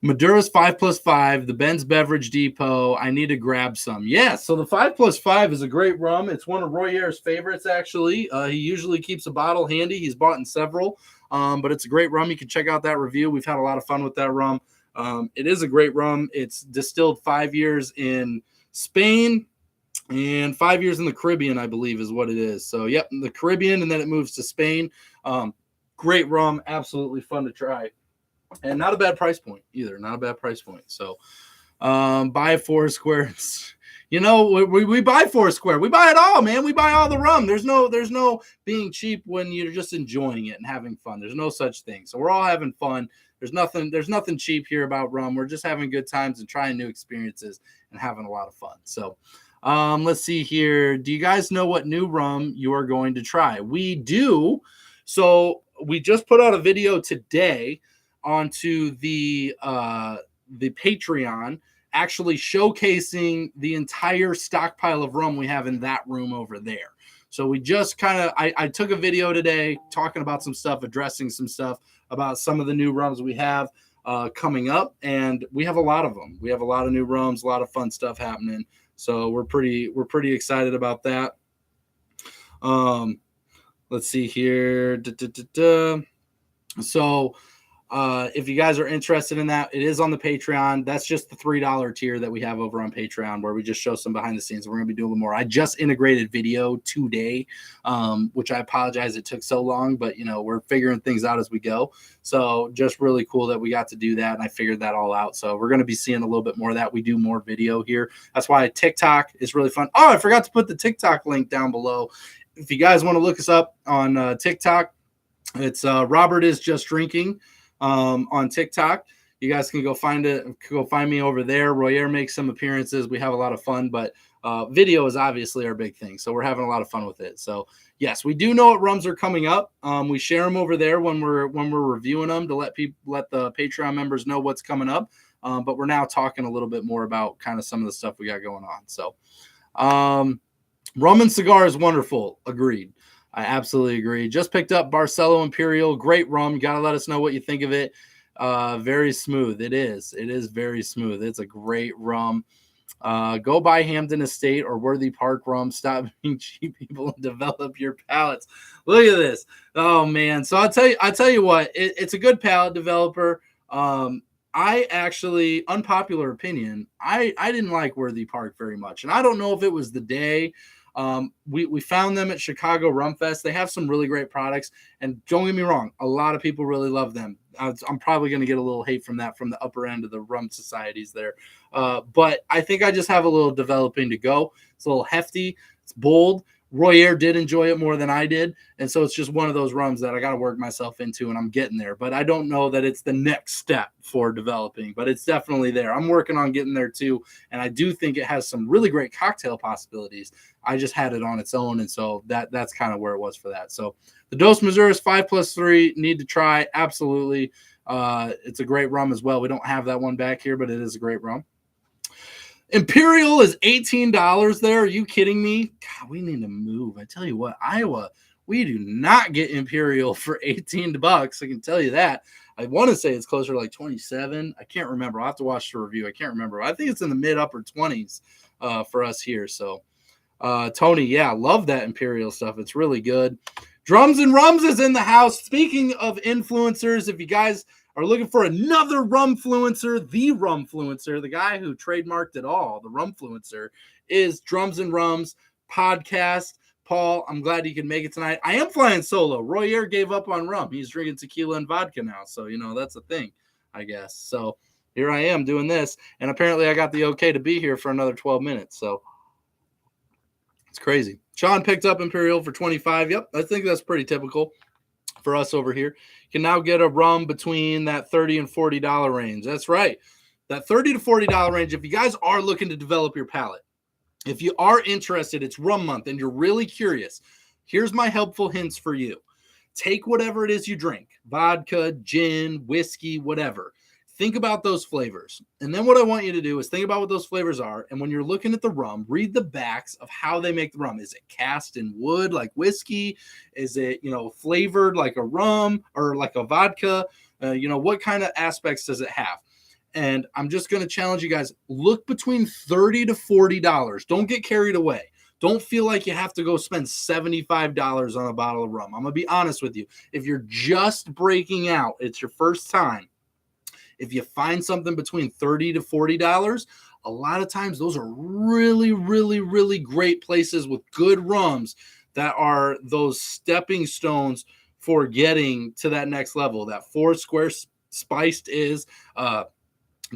Madura's 5+5, the Ben's Beverage Depot. I need to grab some. Yeah, so the 5+5 is a great rum. It's one of Royer's favorites, actually. He usually keeps a bottle handy. He's bought in several, but it's a great rum. You can check out that review. We've had a lot of fun with that rum. It is a great rum. It's distilled 5 years in Spain and 5 years in the Caribbean, I believe, is what it is. So, yep, the Caribbean, and then it moves to Spain. Great rum, absolutely fun to try, and not a bad price point either. Not a bad price point. So buy Foursquare. You know, we buy Foursquare. We buy it all, man. We buy all the rum. There's no being cheap when you're just enjoying it and having fun. There's no such thing. So we're all having fun. There's nothing cheap here about rum. We're just having good times and trying new experiences and having a lot of fun. So let's see here. Do you guys know what new rum you are going to try? We do. So we just put out a video today onto the Patreon, actually showcasing the entire stockpile of rum we have in that room over there. So we just I took a video today talking about some stuff, addressing some stuff about some of the new rums we have coming up, and we have a lot of them. We have a lot of new rums, a lot of fun stuff happening. So we're pretty excited about that. Let's see here. So if you guys are interested in that, it is on the Patreon. That's just the $3 tier that we have over on Patreon, where we just show some behind the scenes. We're going to be doing more. I just integrated video today, which I apologize it took so long, but we're figuring things out as we go. So just really cool that we got to do that, and I figured that all out. So we're going to be seeing a little bit more of that. We do more video here. That's why TikTok is really fun. Oh, I forgot to put the TikTok link down below. If you guys want to look us up on TikTok, it's Robert is Just Drinking. On TikTok, you guys can go find me over there. Royer makes some appearances. We have a lot of fun, but video is obviously our big thing, so we're having a lot of fun with it. So yes, we do know what rums are coming up. We share them over there when we're reviewing them to let the Patreon members know what's coming up. But we're now talking a little bit more about kind of some of the stuff we got going on. So rum and cigar is wonderful. Agreed. I absolutely agree. Just picked up Barcelo Imperial. Great rum. You got to let us know what you think of it. Very smooth. It is. It is very smooth. It's a great rum. Go buy Hampton Estate or Worthy Park rum. Stop being cheap people and develop your palates. Look at this. Oh, man. So I'll tell you what. It's a good palate developer. I actually, unpopular opinion, I didn't like Worthy Park very much. And I don't know if it was the day. We found them at Chicago Rum Fest. They have some really great products, and don't get me wrong, a lot of people really love them. I'm probably going to get a little hate from the upper end of the rum societies there. But I think I just have a little developing to go. It's a little hefty. It's bold. Royer did enjoy it more than I did, and so it's just one of those rums that I got to work myself into, and I'm getting there. But I don't know that it's the next step for developing, but it's definitely there. I'm working on getting there too, and I do think it has some really great cocktail possibilities. I just had it on its own, and so that's kind of where it was for that. So the Dos Mazuras 5+3 need to try, absolutely. It's a great rum as well. We don't have that one back here, but it is a great rum. Imperial is $18 there. Are you kidding me? God, we need to move. I tell you what, Iowa, we do not get Imperial for $18. I can tell you that. I want to say it's closer to like 27. I can't remember. I'll have to watch the review. I can't remember. I think it's in the mid upper 20s for us here. So Tony, yeah, love that Imperial stuff. It's really good. Drums and Rums is in the house. Speaking of influencers, if you guys are looking for another Rumfluencer, the Rumfluencer, the guy who trademarked it all, the Rumfluencer, is Drums and Rums podcast. Paul, I'm glad you can make it tonight. I am flying solo. Royer gave up on rum. He's drinking tequila and vodka now. So, that's a thing, I guess. So here I am doing this. And apparently I got the okay to be here for another 12 minutes. So it's crazy. Sean picked up Imperial for $25. Yep, I think that's pretty typical for us over here. You can now get a rum between that $30 and $40 range. That's right. That $30 to $40 range. If you guys are looking to develop your palate, if you are interested, it's rum month and you're really curious, here's my helpful hints for you. Take whatever it is you drink, vodka, gin, whiskey, whatever. Think about those flavors. And then what I want you to do is think about what those flavors are. And when you're looking at the rum, read the backs of how they make the rum. Is it cast in wood like whiskey? Is it, flavored like a rum or like a vodka? What kind of aspects does it have? And I'm just going to challenge you guys. Look between $30 to $40. Don't get carried away. Don't feel like you have to go spend $75 on a bottle of rum. I'm going to be honest with you. If you're just breaking out, it's your first time. If you find something between $30 to $40, a lot of times those are really, really, really great places with good rums that are those stepping stones for getting to that next level. That 4 Square Spiced is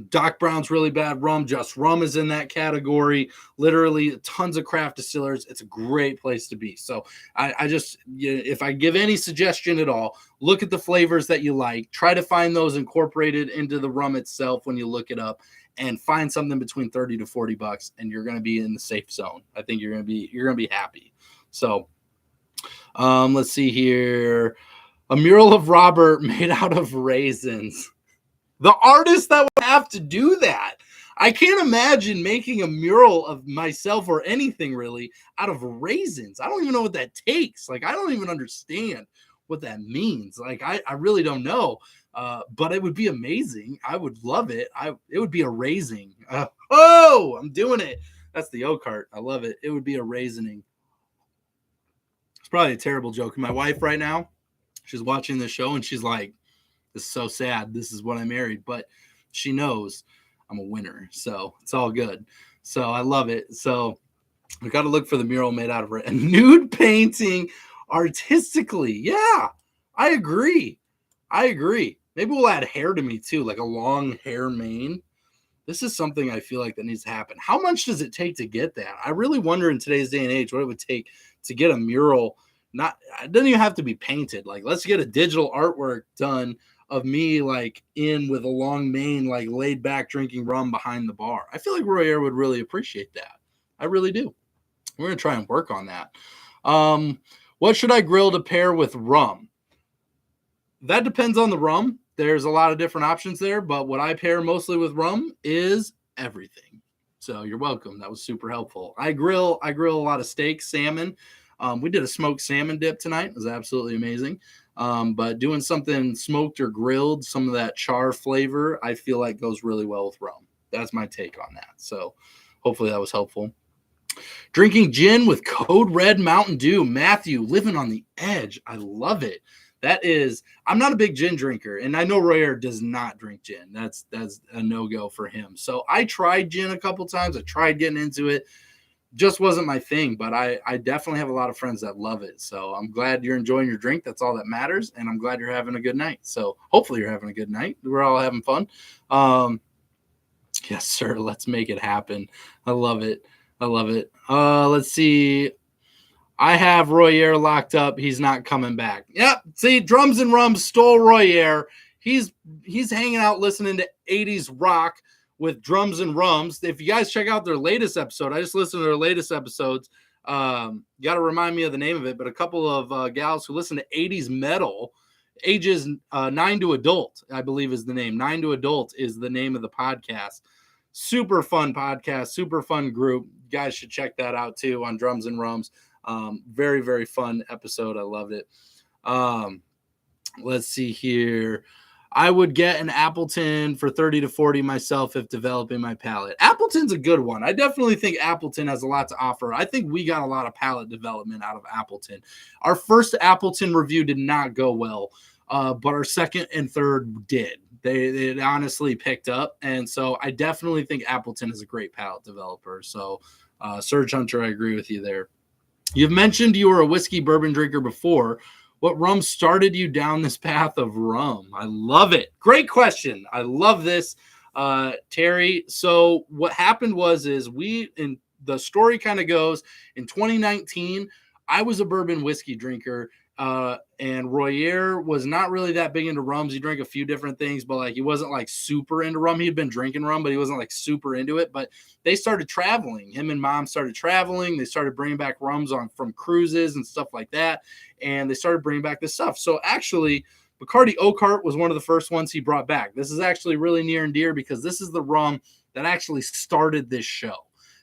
Doc Brown's really bad rum. Just Rum is in that category. Literally tons of craft distillers. It's a great place to be. So I just, if I give any suggestion at all, look at the flavors that you like. Try to find those incorporated into the rum itself when you look it up, and find something between $30 to $40, and you're going to be in the safe zone. I think you're going to be happy. So let's see here. A mural of Robert made out of raisins. The artist that would have to do that. I can't imagine making a mural of myself or anything really out of raisins. I don't even know what that takes. Like, I don't even understand what that means. Like, I really don't know. But it would be amazing. I would love it. It would be a raising. I'm doing it. That's the O-cart. I love it. It would be a raisioning. It's probably a terrible joke. My wife right now, she's watching the show and she's like, this is so sad. This is what I married. But she knows I'm a winner. So it's all good. So I love it. So we got to look for the mural made out of a nude painting artistically. Yeah, I agree. Maybe we'll add hair to me too, like a long hair mane. This is something I feel like that needs to happen. How much does it take to get that? I really wonder in today's day and age what it would take to get a mural. It doesn't even have to be painted. Like, let's get a digital artwork done of me like in with a long mane, like laid back drinking rum behind the bar. I feel like Royer would really appreciate that. I really do. We're going to try and work on that. What should I grill to pair with rum? That depends on the rum. There's a lot of different options there, but what I pair mostly with rum is everything. So you're welcome. That was super helpful. I grill a lot of steak, salmon. We did a smoked salmon dip tonight. It was absolutely amazing. But doing something smoked or grilled, some of that char flavor, I feel like goes really well with rum. That's my take on that. So hopefully that was helpful. Drinking gin with Code Red Mountain Dew. Matthew, living on the edge. I love it. I'm not a big gin drinker, and I know Royer does not drink gin. That's a no-go for him. So I tried gin a couple times. I tried getting into it. Just wasn't my thing, but I definitely have a lot of friends that love it. So I'm glad you're enjoying your drink. That's all that matters. And I'm glad you're having a good night. So hopefully you're having a good night. We're all having fun. Yes, sir. Let's make it happen. I love it. Let's see. I have Royer locked up. He's not coming back. Yep. See, Drums and Rums stole Royer. He's hanging out listening to 80s rock with Drums and Rums. If you guys check out their latest episode, I just listened to their latest episodes. You got to remind me of the name of it, but a couple of gals who listen to 80s metal, ages 9 to adult, I believe is the name. 9 to adult is the name of the podcast. Super fun podcast, super fun group. You guys should check that out too on Drums and Rums. Very, very fun episode. I loved it. Let's see here. I would get an Appleton for 30 to 40 myself if developing my palate. Appleton's a good one. I definitely think Appleton has a lot to offer. I think we got a lot of palate development out of Appleton. Our first Appleton review did not go well, but our second and third did. They honestly picked up, and so I definitely think Appleton is a great palate developer. So, Surge Hunter, I agree with you there. You've mentioned you were a whiskey bourbon drinker before. What rum started you down this path of rum? I love it. Great question. I love this, Terry. So what happened was the story kind of goes in 2019, I was a bourbon whiskey drinker. And Royer was not really that big into rums. He drank a few different things, but like he wasn't like super into rum. He'd been drinking rum, but he wasn't like super into it. But they started traveling. Him and Mom started traveling. They started bringing back rums from cruises and stuff like that. And they started bringing back this stuff. So actually, Bacardi Oak was one of the first ones he brought back. This is actually really near and dear because this is the rum that actually started this show.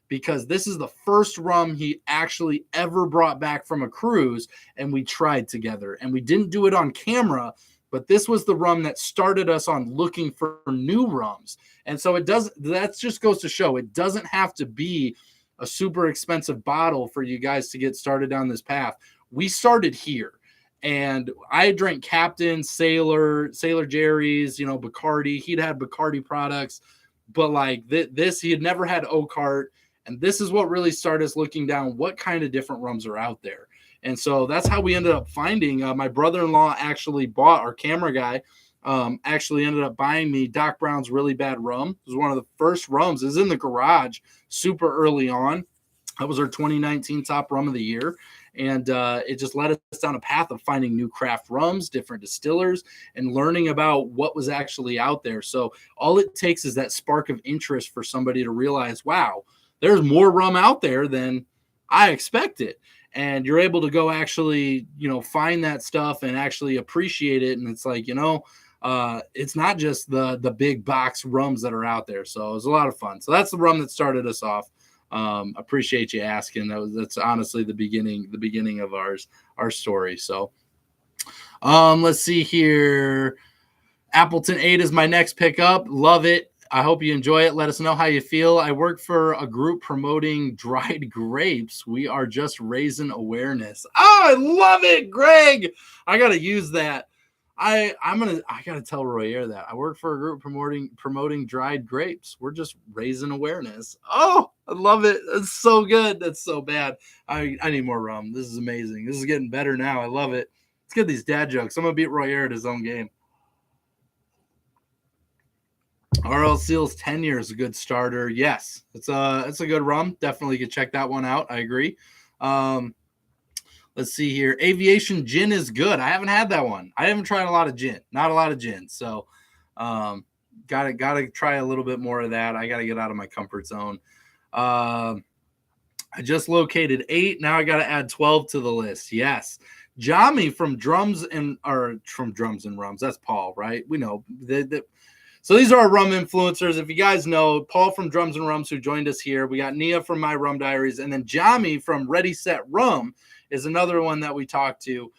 Because this is the first rum he actually ever brought back from a cruise, and we tried together. And we didn't do it on camera, but this was the rum that started us on looking for new rums. And so that just goes to show it doesn't have to be a super expensive bottle for you guys to get started down this path. We started here. And I drank Captain, Sailor Jerry's, Bacardi. He'd had Bacardi products, but like this, he had never had Oak. And this is what really started us looking down what kind of different rums are out there. And so that's how we ended up finding. My brother-in-law actually bought, our camera guy, actually ended up buying me Doc Brown's Really Bad Rum. It was one of the first rums. It was in the garage super early on. That was our 2019 top rum of the year. And it just led us down a path of finding new craft rums, different distillers, and learning about what was actually out there. So all it takes is that spark of interest for somebody to realize, wow, there's more rum out there than I expected. And you're able to go actually, find that stuff and actually appreciate it. And it's like, it's not just the big box rums that are out there. So it was a lot of fun. So that's the rum that started us off. Appreciate you asking. That's honestly the beginning of our story. So let's see here. Appleton 8 is my next pickup. Love it. I hope you enjoy it. Let us know how you feel. I work for a group promoting dried grapes. We are just raising awareness. Oh, I love it, Greg. I got to use that. I got to tell Royer that. I work for a group promoting dried grapes. We're just raising awareness. Oh, I love it. It's so good. That's so bad. I need more rum. This is amazing. This is getting better now. I love it. Let's get these dad jokes. I'm going to beat Royer at his own game. RL Seal's tenure is a good starter. Yes, it's a good rum. Definitely could check that one out. I agree. Let's see here. Aviation Gin is good. I haven't had that one. I haven't tried a lot of gin. Not a lot of gin. So gotta try a little bit more of that. I gotta get out of my comfort zone. I just located 8. Now I gotta add 12 to the list. Yes. Jami from Drums and Rums. That's Paul, right? We know so these are our rum influencers. If you guys know, Paul from Drums and Rums, who joined us here. We got Nia from My Rum Diaries. And then Jami from Ready, Set, Rum is another one that we talked to.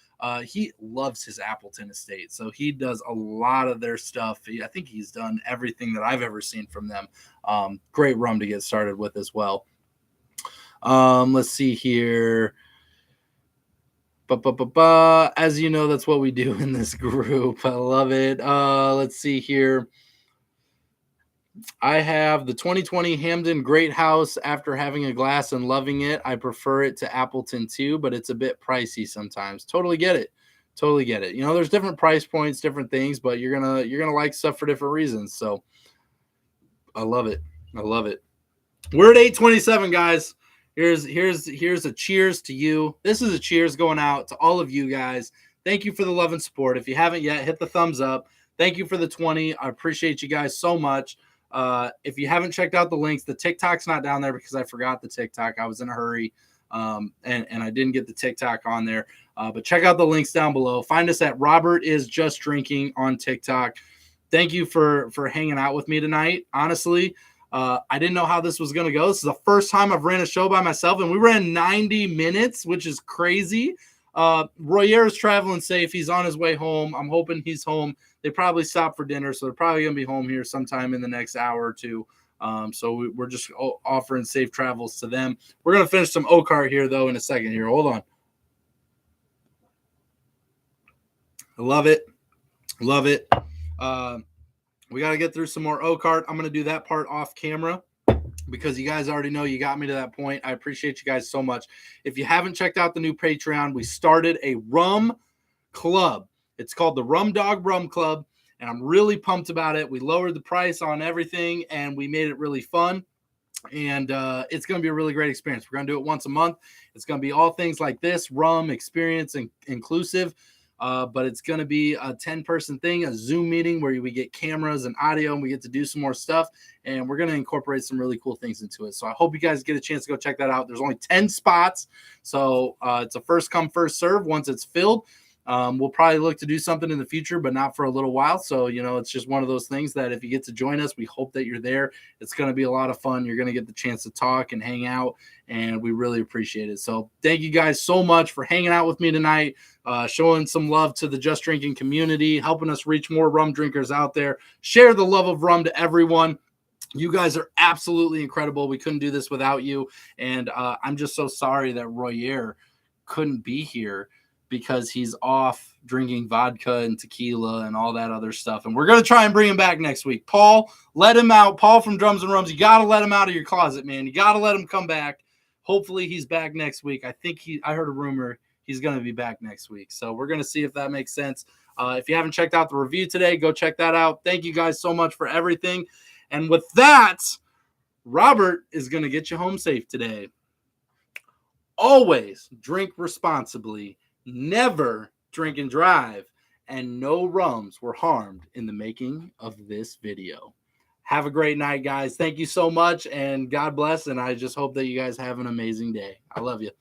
He loves his Appleton estate. So he does a lot of their stuff. I think he's done everything that I've ever seen from them. Great rum to get started with as well. Let's see here. As you know, that's what we do in this group. I love it. Let's see here. I have the 2020 Hamden Great House. After having a glass and loving it, I prefer it to Appleton too, but it's a bit pricey sometimes. Totally get it. There's different price points, different things, but you're gonna like stuff for different reasons. So I love it. We're at 8:27, guys. Here's a cheers to you. This is a cheers going out to all of you guys. Thank you for the love and support. If you haven't yet, hit the thumbs up. Thank you for the 20. I appreciate you guys so much. If you haven't checked out the links, the TikTok's not down there because I forgot the TikTok. I was in a hurry, and I didn't get the TikTok on there. But check out the links down below. Find us at Robert is Just Drinking on TikTok. Thank you for hanging out with me tonight. Honestly, I didn't know how this was going to go. This is the first time I've ran a show by myself, and we ran 90 minutes, which is crazy. Royer is traveling safe. He's on his way home. I'm hoping he's home. They probably stopped for dinner, so they're probably going to be home here sometime in the next hour or two. So we're just offering safe travels to them. We're going to finish some Okar here, though, in a second here. Hold on. I love it. We got to get through some more Okart. I'm going to do that part off camera because you guys already know you got me to that point. I appreciate you guys so much. If you haven't checked out the new Patreon, we started a Rum Club. It's called the Rum Dog Rum Club, and I'm really pumped about it. We lowered the price on everything, and we made it really fun. And it's going to be a really great experience. We're going to do it once a month. It's going to be all things like this, rum, experience, and inclusive. But it's going to be a 10-person thing, a Zoom meeting where we get cameras and audio, and we get to do some more stuff. And we're going to incorporate some really cool things into it. So I hope you guys get a chance to go check that out. There's only 10 spots. So it's a first come, first serve. Once it's filled, we'll probably look to do something in the future, but not for a little while. So, it's just one of those things that if you get to join us, we hope that you're there. It's going to be a lot of fun. You're going to get the chance to talk and hang out, and we really appreciate it. So thank you guys so much for hanging out with me tonight, showing some love to the Just Drinking community, helping us reach more rum drinkers out there. Share the love of rum to everyone. You guys are absolutely incredible. We couldn't do this without you. And I'm just so sorry that Royer couldn't be here because he's off drinking vodka and tequila and all that other stuff. And we're going to try and bring him back next week. Paul, let him out. Paul from Drums and Rums, you got to let him out of your closet, man. You got to let him come back. Hopefully he's back next week. I heard a rumor he's going to be back next week. So we're going to see if that makes sense. If you haven't checked out the review today, go check that out. Thank you guys so much for everything. And with that, Robert is going to get you home safe today. Always drink responsibly, never drink and drive, and no rums were harmed in the making of this video. Have a great night, guys. Thank you so much, and God bless, and I just hope that you guys have an amazing day. I love you.